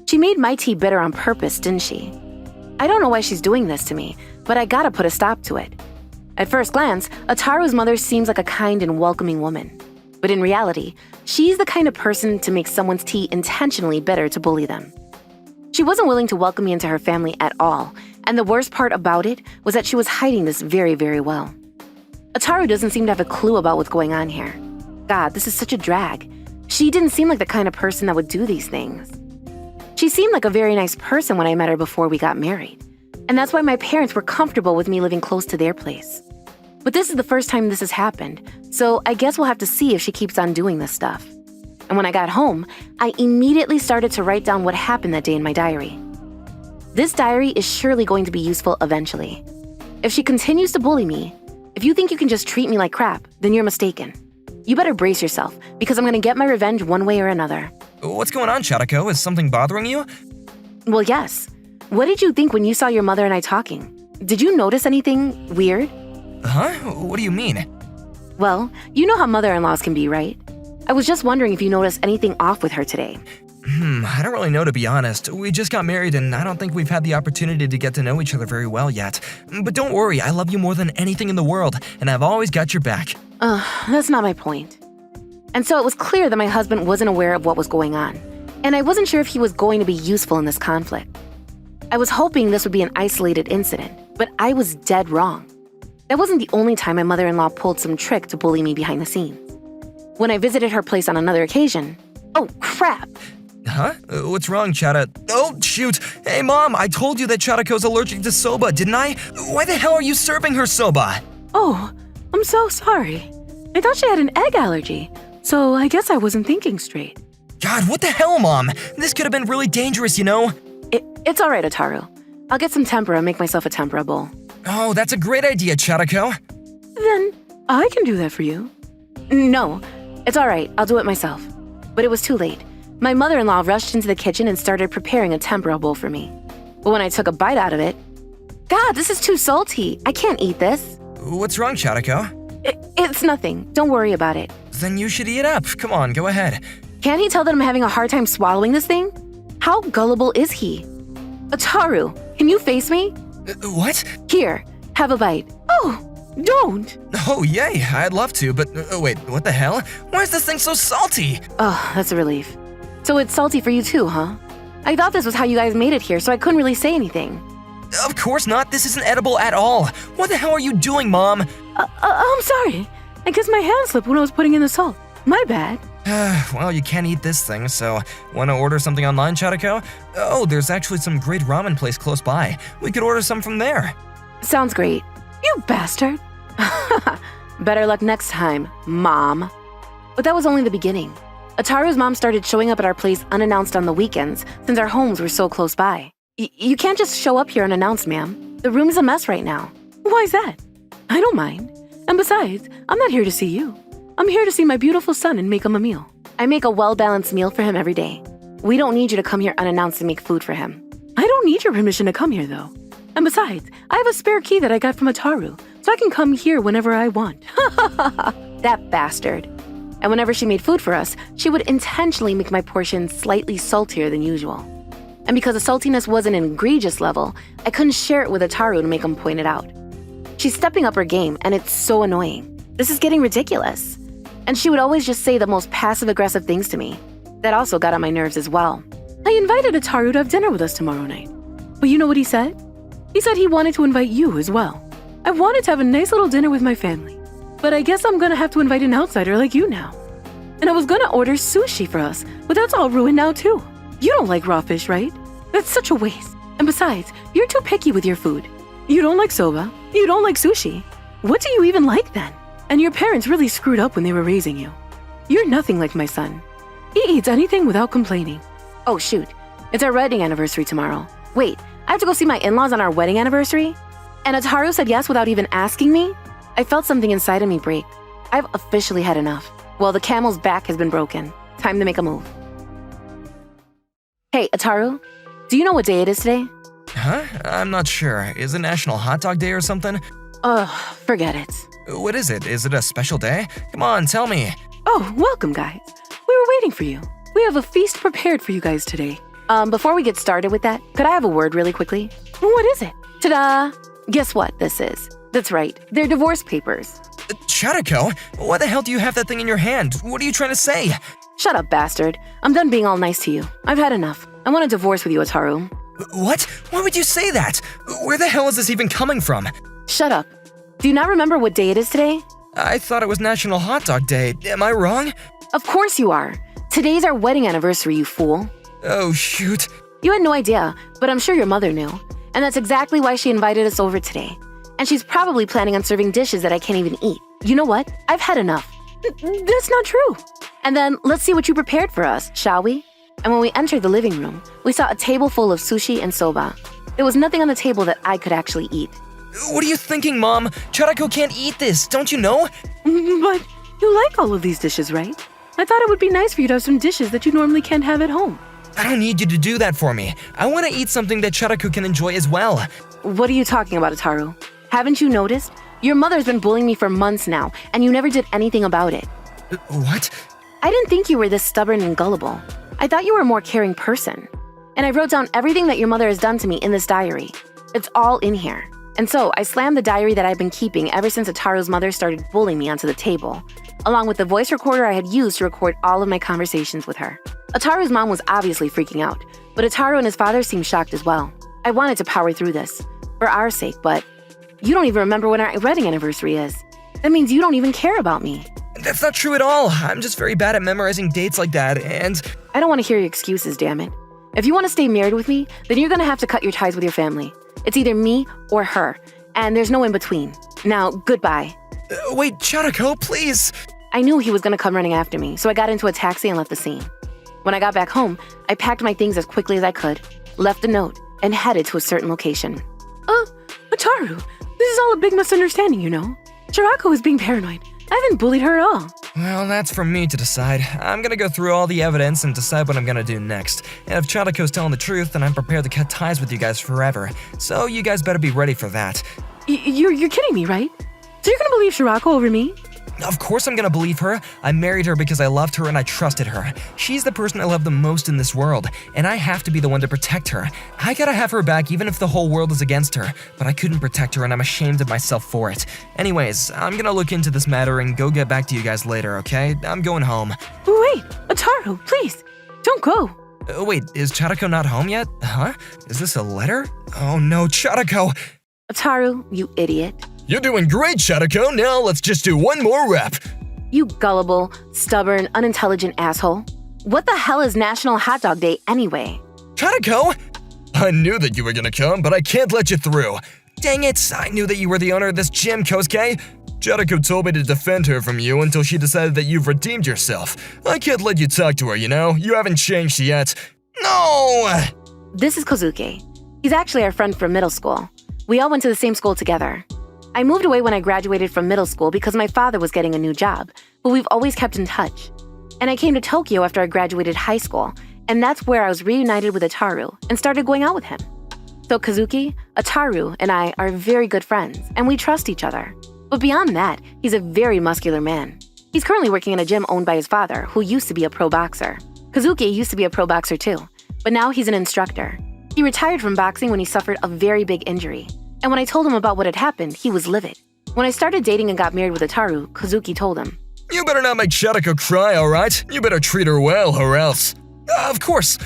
She made my tea bitter on purpose, didn't she? I don't know why she's doing this to me, but I gotta put a stop to it. At first glance, Ataru's mother seems like a kind and welcoming woman. But in reality, she's the kind of person to make someone's tea intentionally bitter to bully them. She wasn't willing to welcome me into her family at all, and the worst part about it was that she was hiding this very, very well. Ataru doesn't seem to have a clue about what's going on here. God, this is such a drag. She didn't seem like the kind of person that would do these things. She seemed like a very nice person when I met her before we got married, and that's why my parents were comfortable with me living close to their place. But this is the first time this has happened, so I guess we'll have to see if she keeps on doing this stuff. And when I got home, I immediately started to write down what happened that day in my diary. This diary is surely going to be useful eventually. If she continues to bully me, if you think you can just treat me like crap, then you're mistaken. You better brace yourself, because I'm gonna get my revenge one way or another. What's going on, Charako? Is something bothering you? Well, yes. What did you think when you saw your mother and I talking? Did you notice anything weird? Huh? What do you mean? Well, you know how mother-in-laws can be, right? I was just wondering if you noticed anything off with her today. I don't really know, to be honest. We just got married and I don't think we've had the opportunity to get to know each other very well yet. But don't worry, I love you more than anything in the world, and I've always got your back. That's not my point. And so it was clear that my husband wasn't aware of what was going on, and I wasn't sure if he was going to be useful in this conflict. I was hoping this would be an isolated incident, but I was dead wrong. That wasn't the only time my mother-in-law pulled some trick to bully me behind the scenes. When I visited her place on another occasion... Oh, crap! Huh? What's wrong, Chara? Oh, shoot! Hey, Mom, I told you that Charako's allergic to soba, didn't I? Why the hell are you serving her soba? Oh, I'm so sorry. I thought she had an egg allergy, so I guess I wasn't thinking straight. God, what the hell, Mom? This could have been really dangerous, you know? It's all right, Ataru. I'll get some tempura and make myself a tempura bowl. Oh, that's a great idea, Charako. Then I can do that for you. No, it's all right. I'll do it myself. But it was too late. My mother-in-law rushed into the kitchen and started preparing a tempura bowl for me. But when I took a bite out of it... God, this is too salty. I can't eat this. What's wrong, Charako? It's nothing. Don't worry about it. Then you should eat it up. Come on, go ahead. Can't he tell that I'm having a hard time swallowing this thing? How gullible is he? Ataru, can you face me? What? Here, have a bite. Oh, Don't! Oh, yay, I'd love to, but wait, what the hell? Why is this thing so salty? Oh, that's a relief. So it's salty for you too, huh? I thought this was how you guys made it here, so I couldn't really say anything. Of course not, this isn't edible at all. What the hell are you doing, Mom? I'm sorry. I guess my hand slipped when I was putting in the salt. My bad. Well, you can't eat this thing, so wanna order something online, Charako? Oh, there's actually some great ramen place close by. We could order some from there. Sounds great. You bastard. Better luck next time, Mom. But that was only the beginning. Ataru's mom started showing up at our place unannounced on the weekends since our homes were so close by. You can't just show up here unannounced, ma'am. The room's a mess right now. Why's that? I don't mind. And besides, I'm not here to see you. I'm here to see my beautiful son and make him a meal. I make a well-balanced meal for him every day. We don't need you to come here unannounced and make food for him. I don't need your permission to come here, though. And besides, I have a spare key that I got from Ataru, so I can come here whenever I want. That bastard. And whenever she made food for us, she would intentionally make my portions slightly saltier than usual. And because the saltiness wasn't an egregious level, I couldn't share it with Ataru to make him point it out. She's stepping up her game, and it's so annoying. This is getting ridiculous. And she would always just say the most passive-aggressive things to me. That also got on my nerves as well. I invited Ataru to have dinner with us tomorrow night. But you know what he said? He said he wanted to invite you as well. I wanted to have a nice little dinner with my family. But I guess I'm gonna have to invite an outsider like you now. And I was gonna order sushi for us, but that's all ruined now too. You don't like raw fish, right? That's such a waste. And besides, you're too picky with your food. You don't like soba. You don't like sushi. What do you even like then? And your parents really screwed up when they were raising you. You're nothing like my son. He eats anything without complaining. Oh shoot, it's our wedding anniversary tomorrow. Wait, I have to go see my in-laws on our wedding anniversary? And Ataru said yes without even asking me? I felt something inside of me break. I've officially had enough. Well, the camel's back has been broken. Time to make a move. Hey, Ataru, do you know what day it is today? Huh? I'm not sure. Is it National Hot Dog Day or something? Ugh, forget it. What is it? Is it a special day? Come on, tell me. Oh, welcome, guys. We were waiting for you. We have a feast prepared for you guys today. Before we get started with that, could I have a word really quickly? What is it? Ta-da! Guess what this is? That's right, they're divorce papers. Charako, why the hell do you have that thing in your hand? What are you trying to say? Shut up, bastard. I'm done being all nice to you. I've had enough. I want a divorce with you, Ataru. What? Why would you say that? Where the hell is this even coming from? Shut up. Do you not remember what day it is today? I thought it was National Hot Dog Day. Am I wrong? Of course you are. Today's our wedding anniversary, you fool. Oh, shoot. You had no idea, but I'm sure your mother knew. And that's exactly why she invited us over today. And she's probably planning on serving dishes that I can't even eat. You know what? I've had enough. That's not true. And then let's see what you prepared for us, shall we? And when we entered the living room, we saw a table full of sushi and soba. There was nothing on the table that I could actually eat. What are you thinking, Mom? Charako can't eat this, don't you know? But you like all of these dishes, right? I thought it would be nice for you to have some dishes that you normally can't have at home. I don't need you to do that for me. I want to eat something that Charako can enjoy as well. What are you talking about, Ataru? Haven't you noticed? Your mother's been bullying me for months now, and you never did anything about it. What? I didn't think you were this stubborn and gullible. I thought you were a more caring person. And I wrote down everything that your mother has done to me in this diary. It's all in here. And so I slammed the diary that I've been keeping ever since Ataru's mother started bullying me onto the table, along with the voice recorder I had used to record all of my conversations with her. Ataru's mom was obviously freaking out, but Ataru and his father seemed shocked as well. I wanted to power through this, for our sake, but you don't even remember when our wedding anniversary is. That means you don't even care about me. That's not true at all. I'm just very bad at memorizing dates like that, and... I don't want to hear your excuses, damn it. If you want to stay married with me, then you're gonna have to cut your ties with your family. It's either me or her, and there's no in between. Now, goodbye. Wait, Charako, please! I knew he was gonna come running after me, so I got into a taxi and left the scene. When I got back home, I packed my things as quickly as I could, left a note, and headed to a certain location. Ataru, this is all a big misunderstanding, you know? Charako is being paranoid. I haven't bullied her at all. Well, that's for me to decide. I'm gonna go through all the evidence and decide what I'm gonna do next. And if Charako's telling the truth, then I'm prepared to cut ties with you guys forever. So you guys better be ready for that. You're kidding me, right? So you're gonna believe Charako over me? Of course I'm gonna believe her. I married her because I loved her and I trusted her. She's the person I love the most in this world, and I have to be the one to protect her. I gotta have her back even if the whole world is against her, but I couldn't protect her and I'm ashamed of myself for it. Anyways, I'm gonna look into this matter and go get back to you guys later, okay? I'm going home. Wait, Ataru, please, don't go. Wait, is Charako not home yet? Huh? Is this a letter? Oh no, Charako! Ataru, you idiot. You're doing great, Charako. Now let's just do one more rep. You gullible, stubborn, unintelligent asshole. What the hell is National Hot Dog Day anyway? Charako! I knew that you were gonna come, but I can't let you through. Dang it, I knew that you were the owner of this gym, Kosuke. Charako told me to defend her from you until she decided that you've redeemed yourself. I can't let you talk to her, you know? You haven't changed yet. No! This is Kozuke. He's actually our friend from middle school. We all went to the same school together. I moved away when I graduated from middle school because my father was getting a new job, but we've always kept in touch. And I came to Tokyo after I graduated high school, and that's where I was reunited with Ataru and started going out with him. So Kazuki, Ataru, and I are very good friends, and we trust each other. But beyond that, he's a very muscular man. He's currently working in a gym owned by his father, who used to be a pro boxer. Kazuki used to be a pro boxer too, but now he's an instructor. He retired from boxing when he suffered a very big injury. And when I told him about what had happened, he was livid. When I started dating and got married with Ataru, Kazuki told him, You better not make Charako cry, alright? You better treat her well, or else. Of course.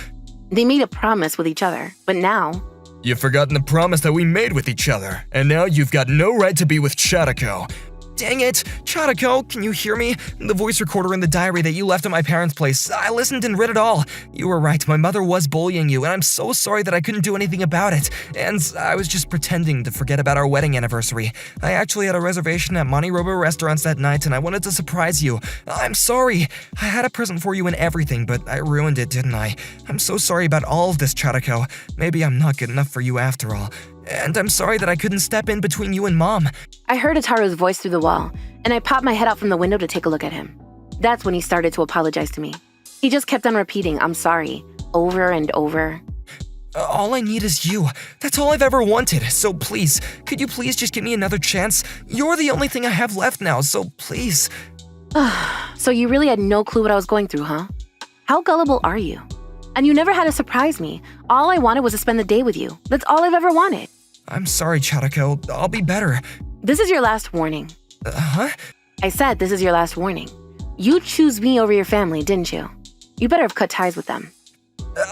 They made a promise with each other, but now... You've forgotten the promise that we made with each other, and now you've got no right to be with Charako. Dang it, Charako, can you hear me? The voice recorder in the diary that you left at my parents' place, I listened and read it all. You were right, my mother was bullying you, and I'm so sorry that I couldn't do anything about it. And I was just pretending to forget about our wedding anniversary. I actually had a reservation at MoniRobo restaurants that night, and I wanted to surprise you. I'm sorry. I had a present for you and everything, but I ruined it, didn't I? I'm so sorry about all of this, Charako. Maybe I'm not good enough for you after all. And I'm sorry that I couldn't step in between you and Mom. I heard Ataru's voice through the wall, and I popped my head out from the window to take a look at him. That's when he started to apologize to me. He just kept on repeating, I'm sorry, over and over. All I need is you. That's all I've ever wanted, so please, could you please just give me another chance? You're the only thing I have left now, so please. So you really had no clue what I was going through, huh? How gullible are you? And you never had to surprise me. All I wanted was to spend the day with you. That's all I've ever wanted. I'm sorry, Charako. I'll be better. This is your last warning. Huh? I said this is your last warning. You chose me over your family, didn't you? You better have cut ties with them.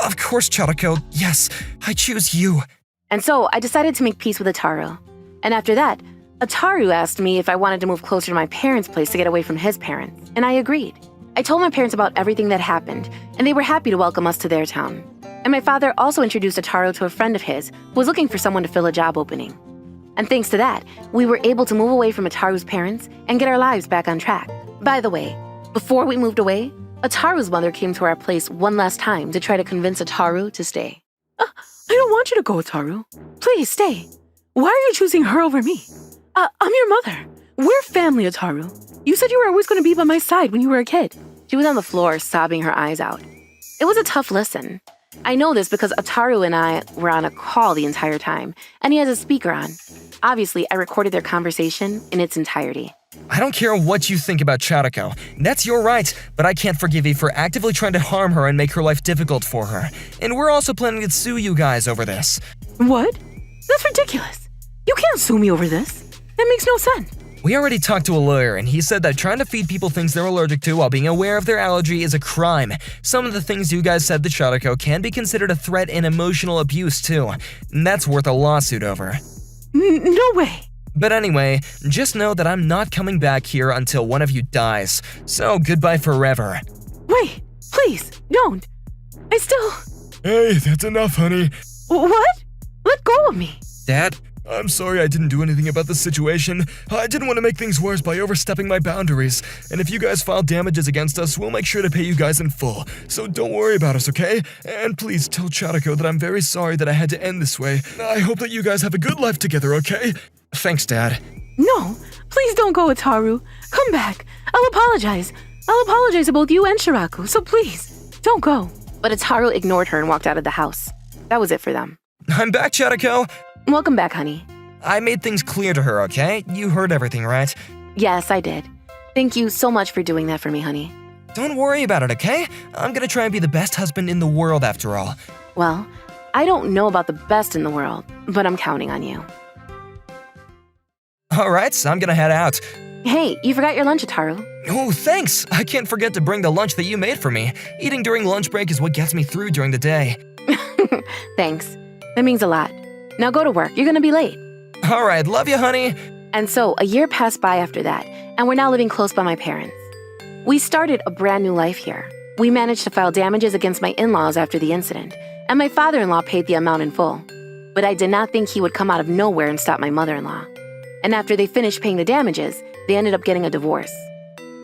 Of course, Charako. Yes, I choose you. And so I decided to make peace with Ataru. And after that, Ataru asked me if I wanted to move closer to my parents' place to get away from his parents, and I agreed. I told my parents about everything that happened, and they were happy to welcome us to their town. And my father also introduced Ataru to a friend of his who was looking for someone to fill a job opening. And thanks to that, we were able to move away from Ataru's parents and get our lives back on track. By the way, before we moved away, Ataru's mother came to our place one last time to try to convince Ataru to stay. I don't want you to go, Ataru. Please stay. Why are you choosing her over me? I'm your mother. We're family, Ataru. You said you were always going to be by my side when you were a kid. She was on the floor, sobbing her eyes out. It was a tough listen. I know this because Ataru and I were on a call the entire time, and he has a speaker on. Obviously, I recorded their conversation in its entirety. I don't care what you think about Charako. That's your right, but I can't forgive you for actively trying to harm her and make her life difficult for her. And we're also planning to sue you guys over this. What? That's ridiculous. You can't sue me over this. That makes no sense. We already talked to a lawyer, and he said that trying to feed people things they're allergic to while being aware of their allergy is a crime. Some of the things you guys said to Charako can be considered a threat and emotional abuse, too. And that's worth a lawsuit over. No way. But anyway, just know that I'm not coming back here until one of you dies. So goodbye forever. Wait, please, don't. I still... Hey, that's enough, honey. What? Let go of me. Dad? I'm sorry I didn't do anything about the situation. I didn't want to make things worse by overstepping my boundaries. And if you guys file damages against us, we'll make sure to pay you guys in full. So don't worry about us, okay? And please tell Charako that I'm very sorry that I had to end this way. I hope that you guys have a good life together, okay? Thanks, Dad. No, please don't go, Ataru. Come back. I'll apologize. I'll apologize to both you and Charako, so please, don't go. But Ataru ignored her and walked out of the house. That was it for them. I'm back, Charako. Welcome back, honey. I made things clear to her, okay? You heard everything, right? Yes, I did. Thank you so much for doing that for me, honey. Don't worry about it, okay? I'm gonna try and be the best husband in the world after all. Well, I don't know about the best in the world, but I'm counting on you. Alright, so I'm gonna head out. Hey, you forgot your lunch, Ataru. Oh, thanks! I can't forget to bring the lunch that you made for me. Eating during lunch break is what gets me through during the day. Thanks. That means a lot. Now go to work. You're gonna be late. Alright, love you, honey. And so, a year passed by after that, and we're now living close by my parents. We started a brand new life here. We managed to file damages against my in-laws after the incident, and my father-in-law paid the amount in full. But I did not think he would come out of nowhere and stop my mother-in-law. And after they finished paying the damages, they ended up getting a divorce.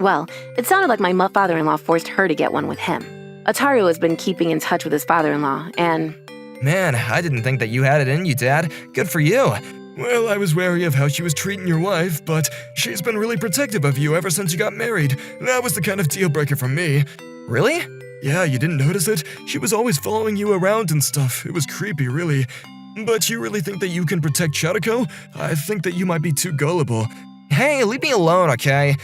Well, it sounded like my father-in-law forced her to get one with him. Ataru has been keeping in touch with his father-in-law, and... Man, I didn't think that you had it in you, Dad. Good for you. Well, I was wary of how she was treating your wife, but she's been really protective of you ever since you got married. That was the kind of deal breaker for me. Really? Yeah, you didn't notice it? She was always following you around and stuff. It was creepy, really. But you really think that you can protect Charako? I think that you might be too gullible. Hey, leave me alone, okay?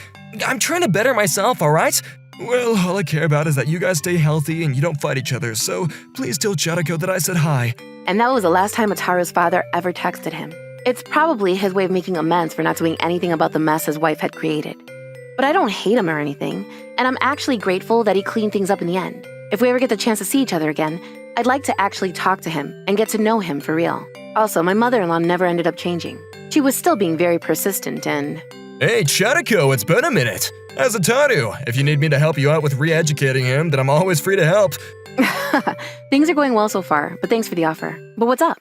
I'm trying to better myself, alright? Well, all I care about is that you guys stay healthy and you don't fight each other, so please tell Charako that I said hi. And that was the last time Ataru's father ever texted him. It's probably his way of making amends for not doing anything about the mess his wife had created. But I don't hate him or anything, and I'm actually grateful that he cleaned things up in the end. If we ever get the chance to see each other again, I'd like to actually talk to him and get to know him for real. Also, my mother-in-law never ended up changing. She was still being very persistent and... Hey, Charako, it's been a minute. How's Ataru? If you need me to help you out with re-educating him, then I'm always free to help. Things are going well so far, but thanks for the offer. But what's up?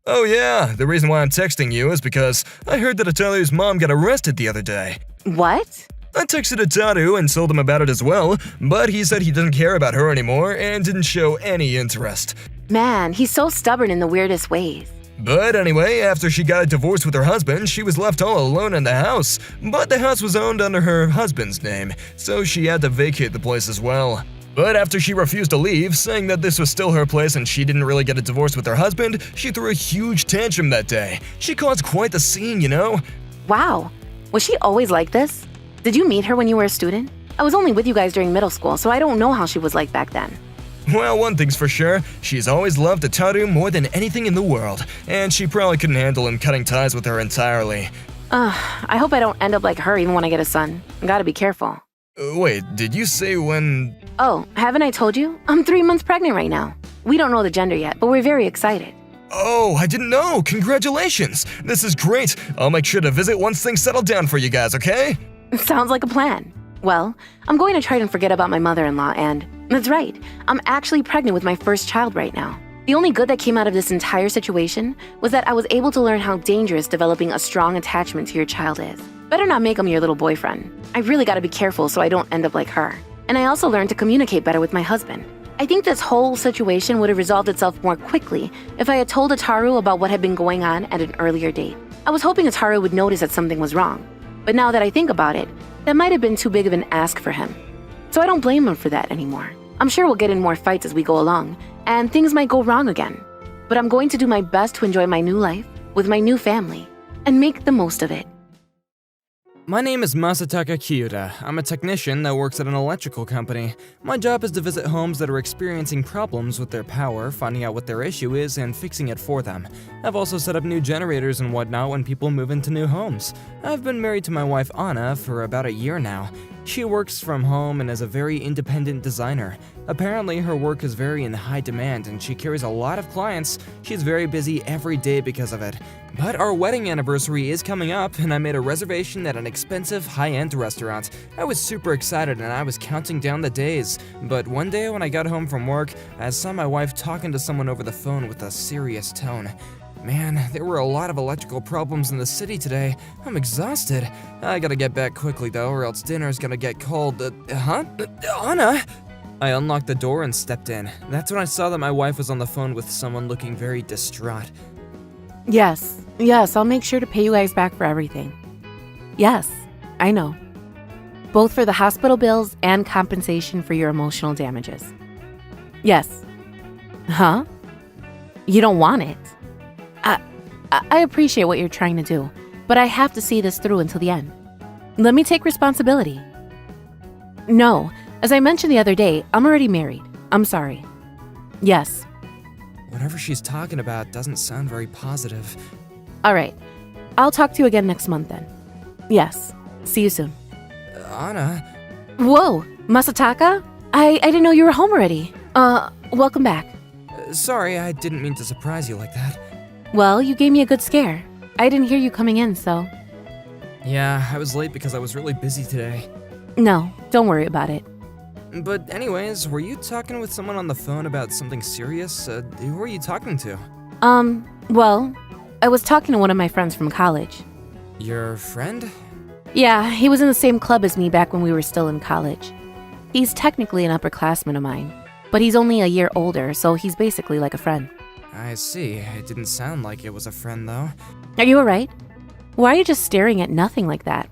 Oh yeah, the reason why I'm texting you is because I heard that Ataru's mom got arrested the other day. What? I texted Ataru and told him about it as well, but he said he doesn't care about her anymore and didn't show any interest. Man, he's so stubborn in the weirdest ways. But anyway, after she got a divorce with her husband, she was left all alone in the house. But the house was owned under her husband's name, so she had to vacate the place as well. But after she refused to leave, saying that this was still her place and she didn't really get a divorce with her husband, she threw a huge tantrum that day. She caused quite the scene, you know? Wow. Was she always like this? Did you meet her when you were a student? I was only with you guys during middle school, so I don't know how she was like back then. Well, one thing's for sure, she's always loved Ataru more than anything in the world, and she probably couldn't handle him cutting ties with her entirely. I hope I don't end up like her even when I get a son. Gotta be careful. Wait, did you say when... Oh, haven't I told you? I'm 3 months pregnant right now. We don't know the gender yet, but we're very excited. Oh, I didn't know! Congratulations! This is great! I'll make sure to visit once things settle down for you guys, okay? Sounds like a plan. Well, I'm going to try and forget about my mother-in-law and... That's right, I'm actually pregnant with my first child right now. The only good that came out of this entire situation was that I was able to learn how dangerous developing a strong attachment to your child is. Better not make him your little boyfriend. I really gotta be careful so I don't end up like her. And I also learned to communicate better with my husband. I think this whole situation would have resolved itself more quickly if I had told Ataru about what had been going on at an earlier date. I was hoping Ataru would notice that something was wrong. But now that I think about it, that might have been too big of an ask for him. So I don't blame him for that anymore. I'm sure we'll get in more fights as we go along, and things might go wrong again. But I'm going to do my best to enjoy my new life with my new family and make the most of it. My name is Masataka Kyuta. I'm a technician that works at an electrical company. My job is to visit homes that are experiencing problems with their power, finding out what their issue is, and fixing it for them. I've also set up new generators and whatnot when people move into new homes. I've been married to my wife Anna for about a year now. She works from home and is a very independent designer. Apparently, her work is very in high demand and she carries a lot of clients. She's very busy every day because of it. But our wedding anniversary is coming up and I made a reservation at an expensive high-end restaurant. I was super excited and I was counting down the days. But one day when I got home from work, I saw my wife talking to someone over the phone with a serious tone. Man, there were a lot of electrical problems in the city today. I'm exhausted. I gotta get back quickly though, or else dinner's gonna get cold. Anna? I unlocked the door and stepped in. That's when I saw that my wife was on the phone with someone looking very distraught. Yes, I'll make sure to pay you guys back for everything. Yes, I know. Both for the hospital bills and compensation for your emotional damages. Yes. Huh? You don't want it? I appreciate what you're trying to do, but I have to see this through until the end. Let me take responsibility. No. As I mentioned the other day, I'm already married. I'm sorry. Yes. Whatever she's talking about doesn't sound very positive. All right. I'll talk to you again next month then. Yes. See you soon. Anna, Whoa, Masataka? I didn't know you were home already. Welcome back. sorry, I didn't mean to surprise you like that. Well, you gave me a good scare. I didn't hear you coming in, so... Yeah, I was late because I was really busy today. No, don't worry about it. But anyways, were you talking with someone on the phone about something serious? Who were you talking to? Well, I was talking to one of my friends from college. Your friend? Yeah, he was in the same club as me back when we were still in college. He's technically an upperclassman of mine, but he's only a year older, so he's basically like a friend. I see. It didn't sound like it was a friend, though. Are you alright? Why are you just staring at nothing like that?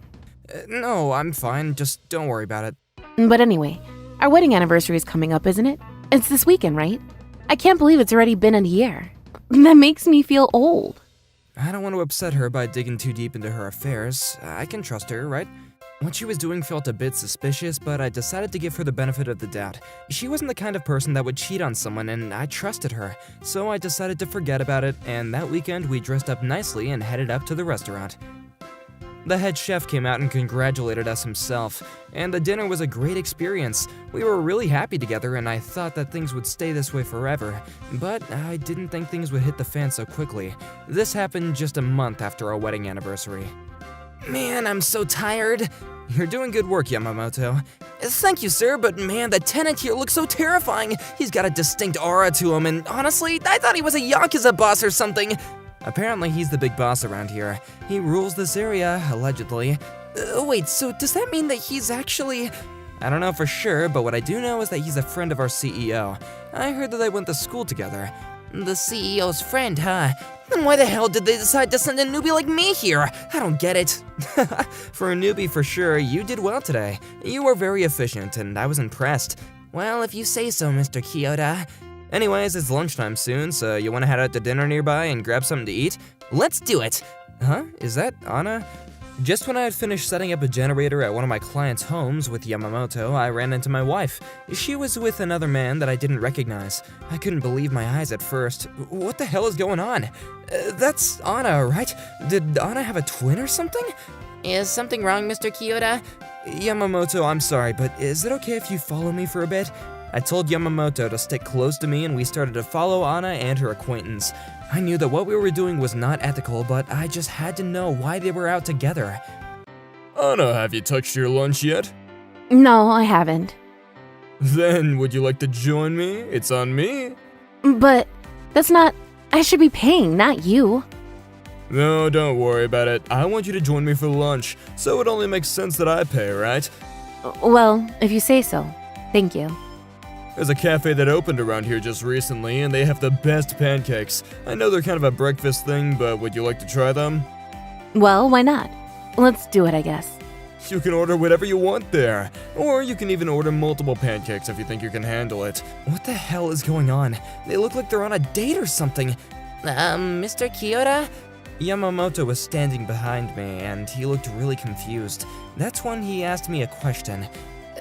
No, I'm fine. Just don't worry about it. But anyway, our wedding anniversary is coming up, isn't it? It's this weekend, right? I can't believe it's already been a year. That makes me feel old. I don't want to upset her by digging too deep into her affairs. I can trust her, right? What she was doing felt a bit suspicious, but I decided to give her the benefit of the doubt. She wasn't the kind of person that would cheat on someone, and I trusted her. So I decided to forget about it, and that weekend we dressed up nicely and headed up to the restaurant. The head chef came out and congratulated us himself, and the dinner was a great experience. We were really happy together, and I thought that things would stay this way forever. But I didn't think things would hit the fan so quickly. This happened just a month after our wedding anniversary. Man, I'm so tired. You're doing good work, Yamamoto. Thank you, sir, but man, the tenant here looks so terrifying. He's got a distinct aura to him, and honestly, I thought he was a Yakuza boss or something. Apparently, he's the big boss around here. He rules this area, allegedly. Wait, so does that mean that he's actually... I don't know for sure, but what I do know is that he's a friend of our CEO. I heard that they went to school together. The CEO's friend, huh? Then why the hell did they decide to send a newbie like me here? I don't get it. For a newbie, for sure, you did well today. You were very efficient, and I was impressed. Well, if you say so, Mr. Kyoda. Anyways, it's lunchtime soon, so you want to head out to dinner nearby and grab something to eat? Let's do it! Huh? Is that Anna? Just when I had finished setting up a generator at one of my clients' homes with Yamamoto, I ran into my wife. She was with another man that I didn't recognize. I couldn't believe my eyes at first. What the hell is going on? That's Anna, right? Did Anna have a twin or something? Is something wrong, Mr. Kyoda? Yamamoto, I'm sorry, but is it okay if you follow me for a bit? I told Yamamoto to stick close to me, and we started to follow Anna and her acquaintance. I knew that what we were doing was not ethical, but I just had to know why they were out together. Anna, have you touched your lunch yet? No, I haven't. Then, would you like to join me? It's on me. But that's not... I should be paying, not you. No, don't worry about it. I want you to join me for lunch, so it only makes sense that I pay, right? Well, if you say so. Thank you. There's a cafe that opened around here just recently, and they have the best pancakes. I know they're kind of a breakfast thing, but would you like to try them? Well, why not? Let's do it, I guess. You can order whatever you want there. Or you can even order multiple pancakes if you think you can handle it. What the hell is going on? They look like they're on a date or something. Mr. Kyoda? Yamamoto was standing behind me, and he looked really confused. That's when he asked me a question.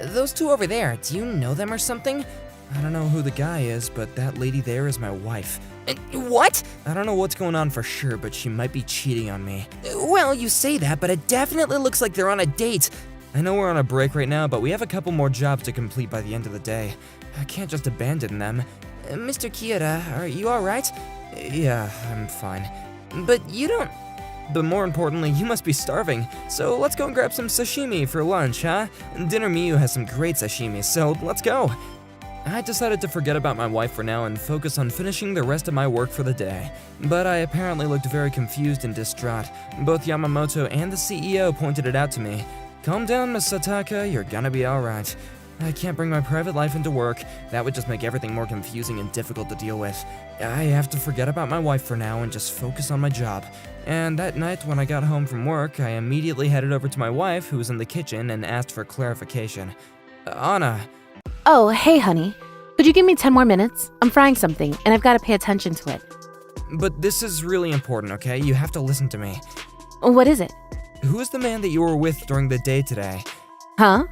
Those two over there, do you know them or something? I don't know who the guy is, but that lady there is my wife. What? I don't know what's going on for sure, but she might be cheating on me. Well, you say that, but it definitely looks like they're on a date. I know we're on a break right now, but we have a couple more jobs to complete by the end of the day. I can't just abandon them. Mr. Kyoda, are you alright? Yeah, I'm fine. But you don't... But more importantly, you must be starving, so let's go and grab some sashimi for lunch, huh? Dinner Miyu has some great sashimi, so let's go. I decided to forget about my wife for now and focus on finishing the rest of my work for the day. But I apparently looked very confused and distraught. Both Yamamoto and the CEO pointed it out to me. Calm down, Masataka, you're gonna be alright. I can't bring my private life into work. That would just make everything more confusing and difficult to deal with. I have to forget about my wife for now and just focus on my job. And that night, when I got home from work, I immediately headed over to my wife, who was in the kitchen, and asked for clarification. Anna. Oh, hey, honey. Could you give me 10 more minutes? I'm frying something, and I've got to pay attention to it. But this is really important, okay? You have to listen to me. What is it? Who is the man that you were with during the day today? Huh?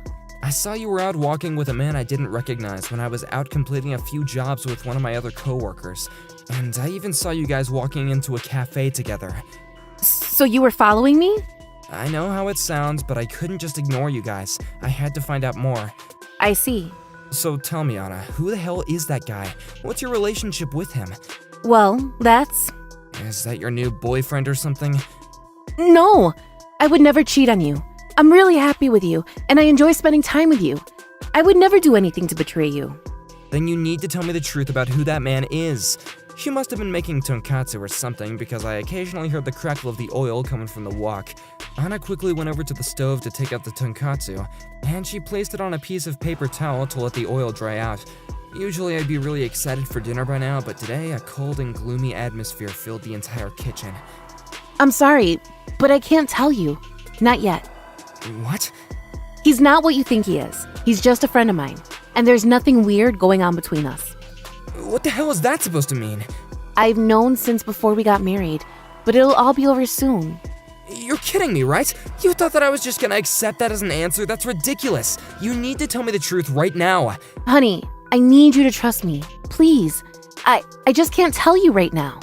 I saw you were out walking with a man I didn't recognize when I was out completing a few jobs with one of my other coworkers. And I even saw you guys walking into a cafe together. So you were following me? I know how it sounds, but I couldn't just ignore you guys. I had to find out more. I see. So tell me, Anna, who the hell is that guy? What's your relationship with him? Well, that's... Is that your new boyfriend or something? No! I would never cheat on you. I'm really happy with you, and I enjoy spending time with you. I would never do anything to betray you. Then you need to tell me the truth about who that man is. She must have been making tonkatsu or something because I occasionally heard the crackle of the oil coming from the wok. Anna quickly went over to the stove to take out the tonkatsu, and she placed it on a piece of paper towel to let the oil dry out. Usually I'd be really excited for dinner by now, but today a cold and gloomy atmosphere filled the entire kitchen. I'm sorry, but I can't tell you. Not yet. What? He's not what you think he is. He's just a friend of mine, and there's nothing weird going on between us. What the hell is that supposed to mean? I've known since before we got married, but it'll all be over soon. You're kidding me, right? You thought that I was just gonna accept that as an answer? That's ridiculous. You need to tell me the truth right now. Honey, I need you to trust me. Please. I just can't tell you right now.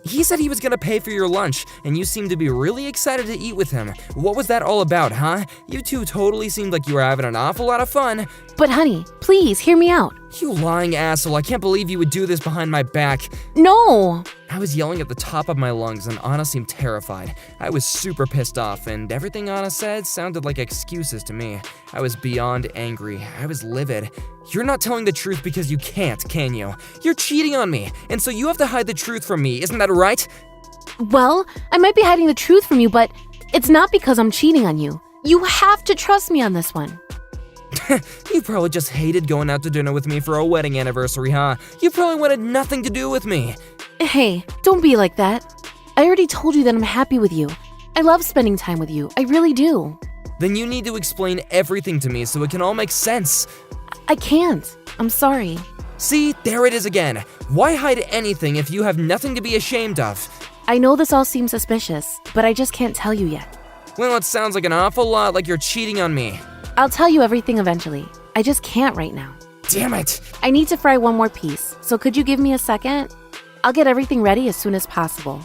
He said he was gonna pay for your lunch, and you seemed to be really excited to eat with him. What was that all about, huh? You two totally seemed like you were having an awful lot of fun. But honey, please hear me out. You lying asshole, I can't believe you would do this behind my back. No! I was yelling at the top of my lungs and Anna seemed terrified. I was super pissed off and everything Anna said sounded like excuses to me. I was beyond angry. I was livid. You're not telling the truth because you can't, can you? You're cheating on me, and so you have to hide the truth from me, isn't that right? Well, I might be hiding the truth from you, but it's not because I'm cheating on you. You have to trust me on this one. You probably just hated going out to dinner with me for our wedding anniversary, huh? You probably wanted nothing to do with me. Hey, don't be like that. I already told you that I'm happy with you. I love spending time with you. I really do. Then you need to explain everything to me so it can all make sense. I can't. I'm sorry. See, there it is again. Why hide anything if you have nothing to be ashamed of? I know this all seems suspicious, but I just can't tell you yet. Well, it sounds like an awful lot like you're cheating on me. I'll tell you everything eventually. I just can't right now. Damn it! I need to fry one more piece, so could you give me a second? I'll get everything ready as soon as possible.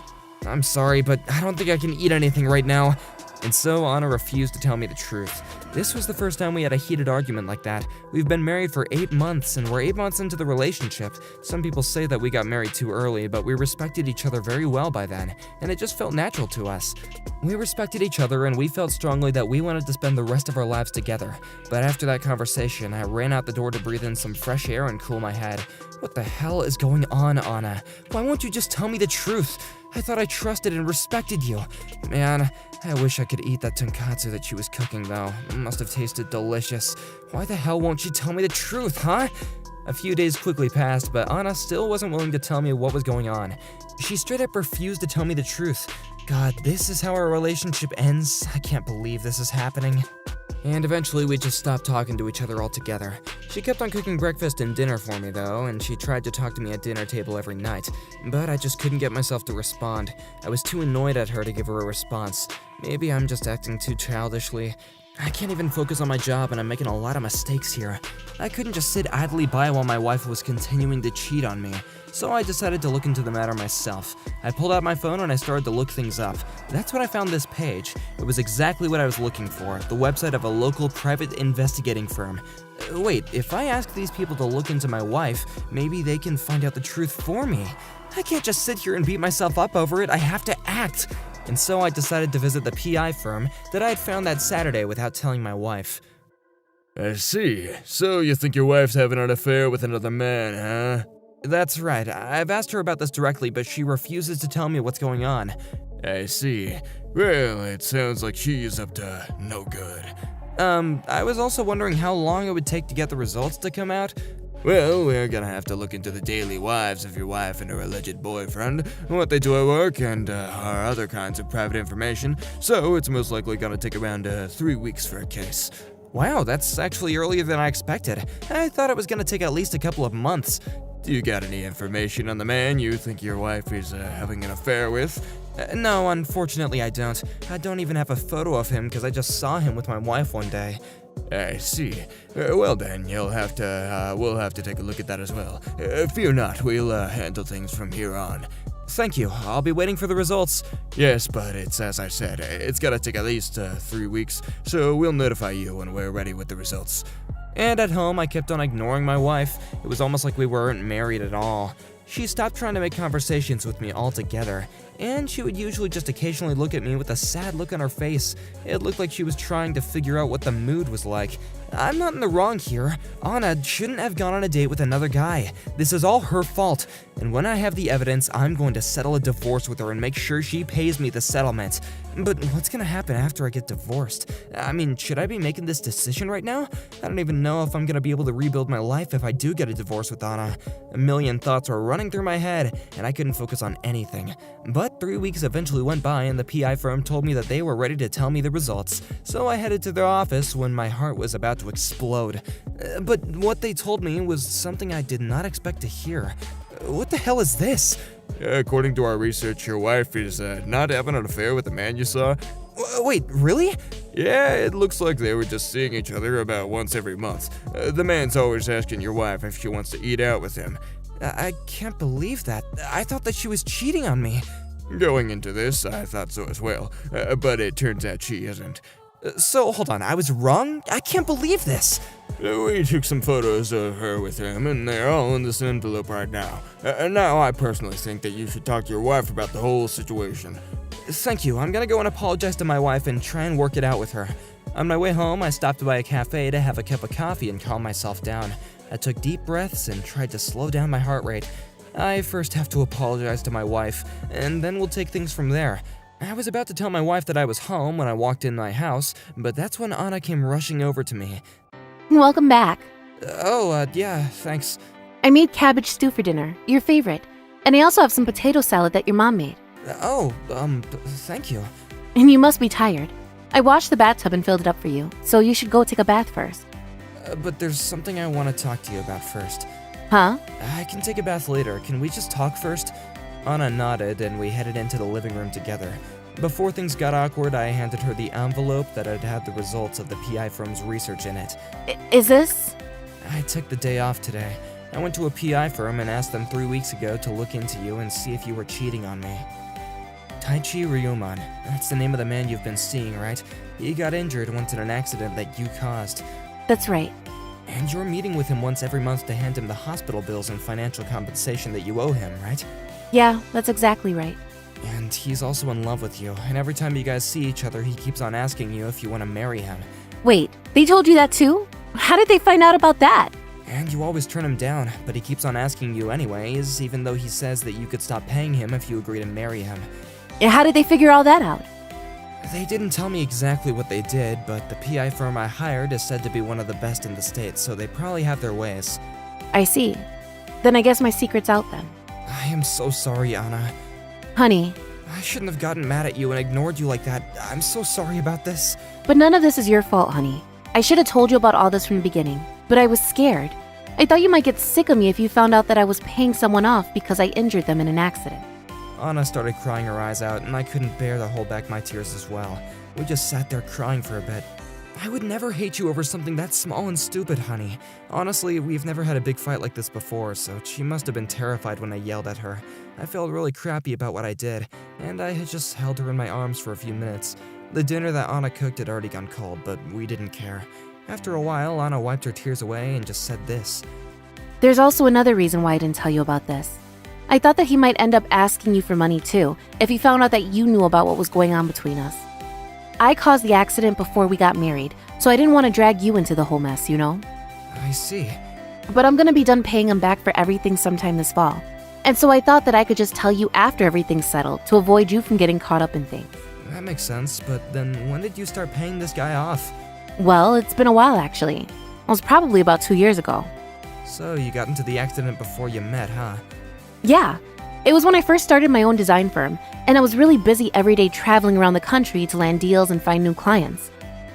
I'm sorry, but I don't think I can eat anything right now. And so Anna refused to tell me the truth. This was the first time we had a heated argument like that. We've been married for 8 months, and we're 8 months into the relationship. Some people say that we got married too early, but we respected each other very well by then, and it just felt natural to us. We respected each other, and we felt strongly that we wanted to spend the rest of our lives together. But after that conversation, I ran out the door to breathe in some fresh air and cool my head. What the hell is going on, Anna? Why won't you just tell me the truth? I thought I trusted and respected you. Man, I wish I could eat that tonkatsu that she was cooking, though. It must have tasted delicious. Why the hell won't she tell me the truth, huh? A few days quickly passed, but Anna still wasn't willing to tell me what was going on. She straight up refused to tell me the truth. God, this is how our relationship ends? I can't believe this is happening. And eventually we just stopped talking to each other altogether. She kept on cooking breakfast and dinner for me though, and she tried to talk to me at dinner table every night, but I just couldn't get myself to respond. I was too annoyed at her to give her a response. Maybe I'm just acting too childishly. I can't even focus on my job and I'm making a lot of mistakes here. I couldn't just sit idly by while my wife was continuing to cheat on me. So I decided to look into the matter myself. I pulled out my phone and I started to look things up. That's when I found this page. It was exactly what I was looking for, the website of a local private investigating firm. Wait, if I ask these people to look into my wife, maybe they can find out the truth for me. I can't just sit here and beat myself up over it, I have to act. And so I decided to visit the PI firm that I had found that Saturday without telling my wife. I see. So you think your wife's having an affair with another man, huh? That's right. I've asked her about this directly, but she refuses to tell me what's going on. I see. Well, it sounds like she's up to no good. I was also wondering how long it would take to get the results to come out. Well, we're gonna have to look into the daily lives of your wife and her alleged boyfriend, what they do at work, and our other kinds of private information, so it's most likely gonna take around 3 weeks for a case. Wow, that's actually earlier than I expected. I thought it was gonna take at least a couple of months. Do you got any information on the man you think your wife is having an affair with? No, unfortunately I don't. I don't even have a photo of him because I just saw him with my wife one day. I see. Well then, we'll have to take a look at that as well. Fear not, we'll handle things from here on. Thank you. I'll be waiting for the results. Yes, but it's as I said, it's gotta take at least 3 weeks, so we'll notify you when we're ready with the results. And at home, I kept on ignoring my wife. It was almost like we weren't married at all. She stopped trying to make conversations with me altogether, and she would usually just occasionally look at me with a sad look on her face. It looked like she was trying to figure out what the mood was like. I'm not in the wrong here. Anna shouldn't have gone on a date with another guy. This is all her fault. And when I have the evidence, I'm going to settle a divorce with her and make sure she pays me the settlement. But what's gonna happen after I get divorced? I mean, should I be making this decision right now? I don't even know if I'm gonna be able to rebuild my life if I do get a divorce with Anna. A million thoughts were running through my head, and I couldn't focus on anything. But 3 weeks eventually went by, and the PI firm told me that they were ready to tell me the results. So I headed to their office when my heart was about to explode. But what they told me was something I did not expect to hear. What the hell is this? According to our research, your wife is not having an affair with the man you saw. Wait, really? Yeah, it looks like they were just seeing each other about once every month. The man's always asking your wife if she wants to eat out with him. I can't believe that. I thought that she was cheating on me. Going into this, I thought so as well, but it turns out she isn't. So, hold on, I was wrong? I can't believe this. We took some photos of her with him, and they're all in this envelope right now. Now, I personally think that you should talk to your wife about the whole situation. Thank you. I'm gonna go and apologize to my wife and try and work it out with her. On my way home, I stopped by a cafe to have a cup of coffee and calm myself down. I took deep breaths and tried to slow down my heart rate. I first have to apologize to my wife, and then we'll take things from there. I was about to tell my wife that I was home when I walked in my house, but that's when Anna came rushing over to me. Welcome back. Yeah, thanks. I made cabbage stew for dinner, your favorite. And I also have some potato salad that your mom made. Thank you. And you must be tired. I washed the bathtub and filled it up for you, so you should go take a bath first. But there's something I want to talk to you about first. Huh? I can take a bath later. Can we just talk first? Anna nodded, and we headed into the living room together. Before things got awkward, I handed her the envelope that had the results of the PI firm's research in it. Is this? I took the day off today. I went to a PI firm and asked them 3 weeks ago to look into you and see if you were cheating on me. Taichi Ryuman, that's the name of the man you've been seeing, right? He got injured once in an accident that you caused. That's right. And you're meeting with him once every month to hand him the hospital bills and financial compensation that you owe him, right? Yeah, that's exactly right. And he's also in love with you, and every time you guys see each other, he keeps on asking you if you want to marry him. Wait, they told you that too? How did they find out about that? And you always turn him down, but he keeps on asking you anyways, even though he says that you could stop paying him if you agree to marry him. How did they figure all that out? They didn't tell me exactly what they did, but the PI firm I hired is said to be one of the best in the state, so they probably have their ways. I see. Then I guess my secret's out then. I am so sorry, Anna. Honey. I shouldn't have gotten mad at you and ignored you like that. I'm so sorry about this. But none of this is your fault, honey. I should have told you about all this from the beginning, but I was scared. I thought you might get sick of me if you found out that I was paying someone off because I injured them in an accident. Anna started crying her eyes out, and I couldn't bear to hold back my tears as well. We just sat there crying for a bit. I would never hate you over something that small and stupid, honey. Honestly, we've never had a big fight like this before, so she must have been terrified when I yelled at her. I felt really crappy about what I did, and I had just held her in my arms for a few minutes. The dinner that Anna cooked had already gone cold, but we didn't care. After a while, Anna wiped her tears away and just said this. There's also another reason why I didn't tell you about this. I thought that he might end up asking you for money too, if he found out that you knew about what was going on between us. I caused the accident before we got married, so I didn't want to drag you into the whole mess, you know? I see. But I'm gonna be done paying him back for everything sometime this fall. And so I thought that I could just tell you after everything's settled to avoid you from getting caught up in things. That makes sense, but then when did you start paying this guy off? Well, it's been a while actually. It was probably about 2 years ago. So you got into the accident before you met, huh? Yeah. It was when I first started my own design firm, and I was really busy every day traveling around the country to land deals and find new clients.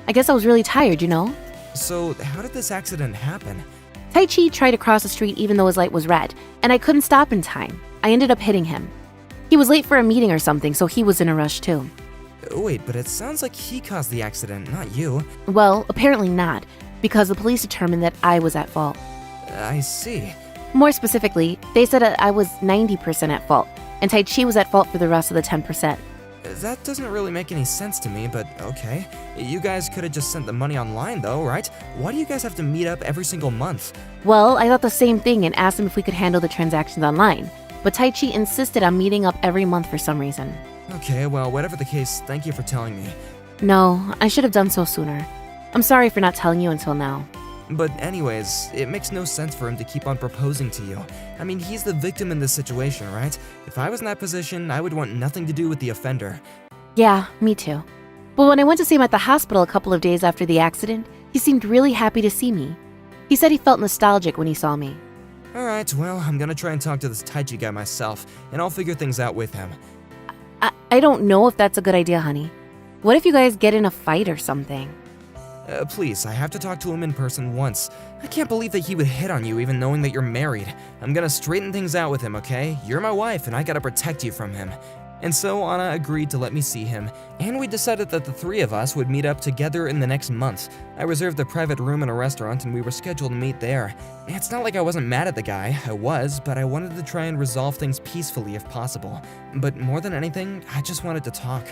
I guess I was really tired, you know? So how did this accident happen? Taichi tried to cross the street even though his light was red, and I couldn't stop in time. I ended up hitting him. He was late for a meeting or something, so he was in a rush too. Wait, but it sounds like he caused the accident, not you. Well, apparently not, because the police determined that I was at fault. I see. More specifically, they said that I was 90% at fault, and Tai Chi was at fault for the rest of the 10%. That doesn't really make any sense to me, but okay. You guys could have just sent the money online though, right? Why do you guys have to meet up every single month? Well, I thought the same thing and asked him if we could handle the transactions online, but Tai Chi insisted on meeting up every month for some reason. Okay, well, whatever the case, thank you for telling me. No, I should have done so sooner. I'm sorry for not telling you until now. But anyways, it makes no sense for him to keep on proposing to you. I mean, he's the victim in this situation, right? If I was in that position, I would want nothing to do with the offender. Yeah, me too. But when I went to see him at the hospital a couple of days after the accident, he seemed really happy to see me. He said he felt nostalgic when he saw me. Alright, well, I'm gonna try and talk to this Tai Chi guy myself, and I'll figure things out with him. I don't know if that's a good idea, honey. What if you guys get in a fight or something? Please, I have to talk to him in person once. I can't believe that he would hit on you even knowing that you're married. I'm gonna straighten things out with him, okay? You're my wife, and I gotta protect you from him. And so Anna agreed to let me see him, and we decided that the three of us would meet up together in the next month. I reserved a private room in a restaurant, and we were scheduled to meet there. It's not like I wasn't mad at the guy, I was, but I wanted to try and resolve things peacefully if possible. But more than anything, I just wanted to talk.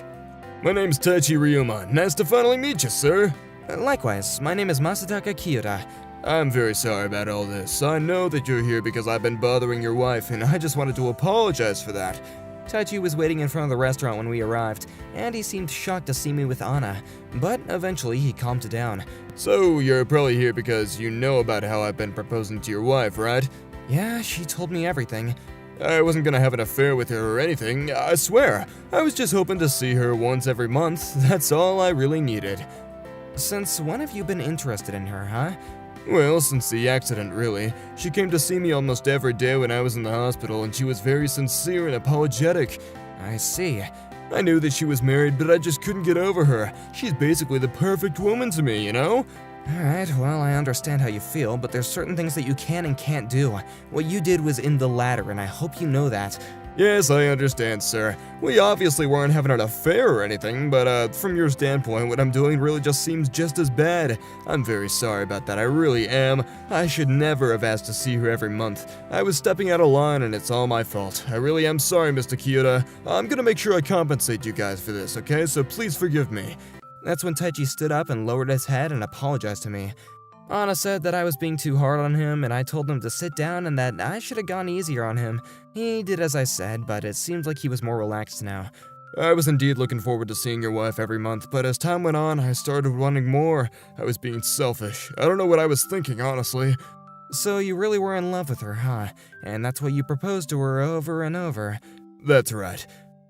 My name's Taichi Ryuma. Nice to finally meet you, sir. Likewise, my name is Masataka Kyoda. I'm very sorry about all this. I know that you're here because I've been bothering your wife, and I just wanted to apologize for that. Taichi was waiting in front of the restaurant when we arrived, and he seemed shocked to see me with Anna, but eventually he calmed down. So, you're probably here because you know about how I've been proposing to your wife, right? Yeah, she told me everything. I wasn't gonna have an affair with her or anything, I swear. I was just hoping to see her once every month. That's all I really needed. Since when have you been interested in her, huh? Well, since the accident, really. She came to see me almost every day when I was in the hospital, and she was very sincere and apologetic. I see. I knew that she was married, but I just couldn't get over her. She's basically the perfect woman to me, you know? Alright, well, I understand how you feel, but there's certain things that you can and can't do. What you did was in the latter, and I hope you know that. Yes, I understand, sir. We obviously weren't having an affair or anything, but from your standpoint, what I'm doing really just seems just as bad. I'm very sorry about that, I really am. I should never have asked to see her every month. I was stepping out of line and it's all my fault. I really am sorry, Mr. Kyoda. I'm gonna make sure I compensate you guys for this, okay? So please forgive me. That's when Taichi stood up and lowered his head and apologized to me. Anna said that I was being too hard on him, and I told him to sit down and that I should have gone easier on him. He did as I said, but it seems like he was more relaxed now. I was indeed looking forward to seeing your wife every month, but as time went on, I started wanting more. I was being selfish. I don't know what I was thinking, honestly. So you really were in love with her, huh? And that's why you proposed to her over and over. That's right.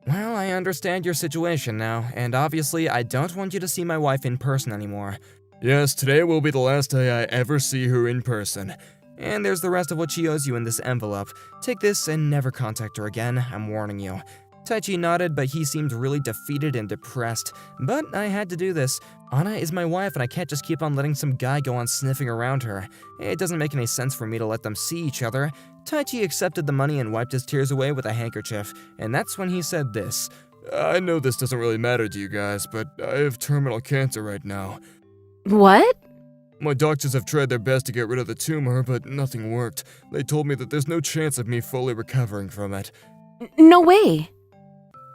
Well, I understand your situation now, and obviously I don't want you to see my wife in person anymore. Yes, today will be the last day I ever see her in person. And there's the rest of what she owes you in this envelope. Take this and never contact her again, I'm warning you. Taichi nodded, but he seemed really defeated and depressed. But I had to do this. Anna is my wife, and I can't just keep on letting some guy go on sniffing around her. It doesn't make any sense for me to let them see each other. Taichi accepted the money and wiped his tears away with a handkerchief, and that's when he said this. I know this doesn't really matter to you guys, but I have terminal cancer right now. What? My doctors have tried their best to get rid of the tumor, but nothing worked. They told me that there's no chance of me fully recovering from it. No way.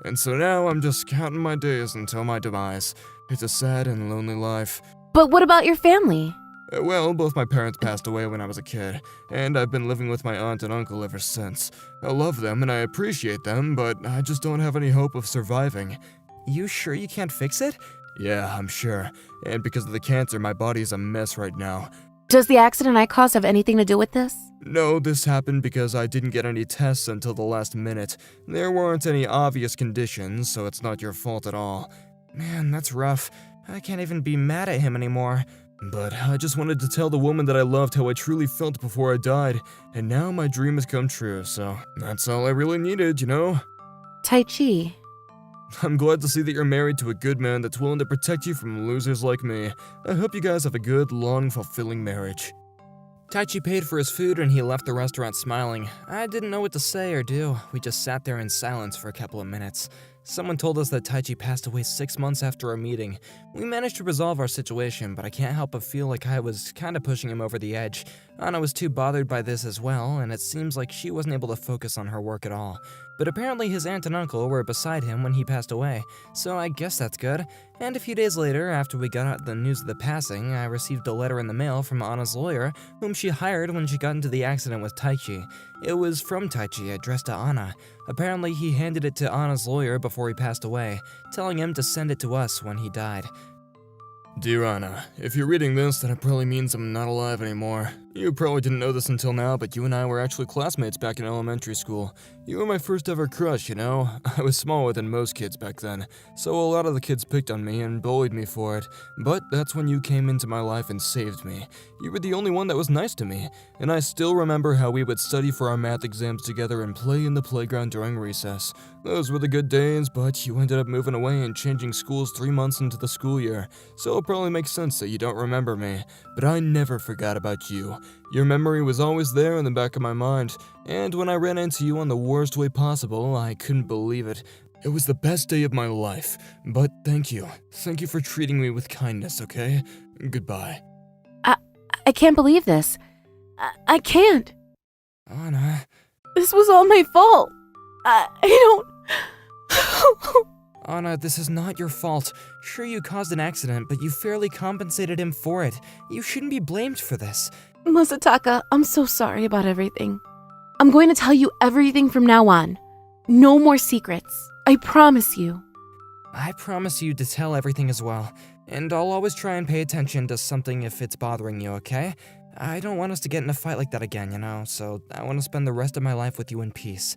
And so now I'm just counting my days until my demise. It's a sad and lonely life. But what about your family? Well, both my parents passed away when I was a kid, and I've been living with my aunt and uncle ever since. I love them and I appreciate them, but I just don't have any hope of surviving. You sure you can't fix it? Yeah, I'm sure. And because of the cancer, my body is a mess right now. Does the accident I caused have anything to do with this? No, this happened because I didn't get any tests until the last minute. There weren't any obvious conditions, so it's not your fault at all. Man, that's rough. I can't even be mad at him anymore. But I just wanted to tell the woman that I loved how I truly felt before I died, and now my dream has come true, so that's all I really needed, you know? Taichi. I'm glad to see that you're married to a good man that's willing to protect you from losers like me. I hope you guys have a good, long, fulfilling marriage. Taichi paid for his food and he left the restaurant smiling. I didn't know what to say or do. We just sat there in silence for a couple of minutes. Someone told us that Taichi passed away 6 months after our meeting. We managed to resolve our situation, but I can't help but feel like I was kinda pushing him over the edge. Anna was too bothered by this as well, and it seems like she wasn't able to focus on her work at all. But apparently his aunt and uncle were beside him when he passed away, so I guess that's good. And a few days later, after we got the news of the passing, I received a letter in the mail from Anna's lawyer, whom she hired when she got into the accident with Taichi. It was from Taichi, addressed to Anna. Apparently he handed it to Anna's lawyer before he passed away, telling him to send it to us when he died. Dear Anna, if you're reading this, then it probably means I'm not alive anymore. You probably didn't know this until now, but you and I were actually classmates back in elementary school. You were my first ever crush, you know? I was smaller than most kids back then, so a lot of the kids picked on me and bullied me for it. But that's when you came into my life and saved me. You were the only one that was nice to me, and I still remember how we would study for our math exams together and play in the playground during recess. Those were the good days, but you ended up moving away and changing schools 3 months into the school year, so it probably makes sense that you don't remember me. But I never forgot about you. Your memory was always there in the back of my mind, and when I ran into you in the worst way possible, I couldn't believe it. It was the best day of my life, but thank you. Thank you for treating me with kindness, okay? Goodbye. I can't believe this. I can't. Anna... This was all my fault. I don't... Anna, this is not your fault. Sure, you caused an accident, but you fairly compensated him for it. You shouldn't be blamed for this. Masataka, I'm so sorry about everything. I'm going to tell you everything from now on. No more secrets. I promise you. I promise you to tell everything as well. And I'll always try and pay attention to something if it's bothering you, okay? I don't want us to get in a fight like that again, you know, so I want to spend the rest of my life with you in peace.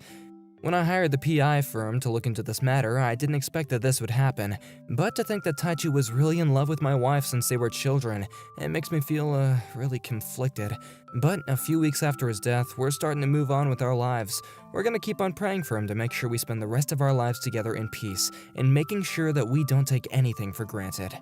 When I hired the PI firm to look into this matter, I didn't expect that this would happen, but to think that Taichi was really in love with my wife since they were children, it makes me feel, really conflicted. But a few weeks after his death, we're starting to move on with our lives. We're gonna keep on praying for him to make sure we spend the rest of our lives together in peace, and making sure that we don't take anything for granted.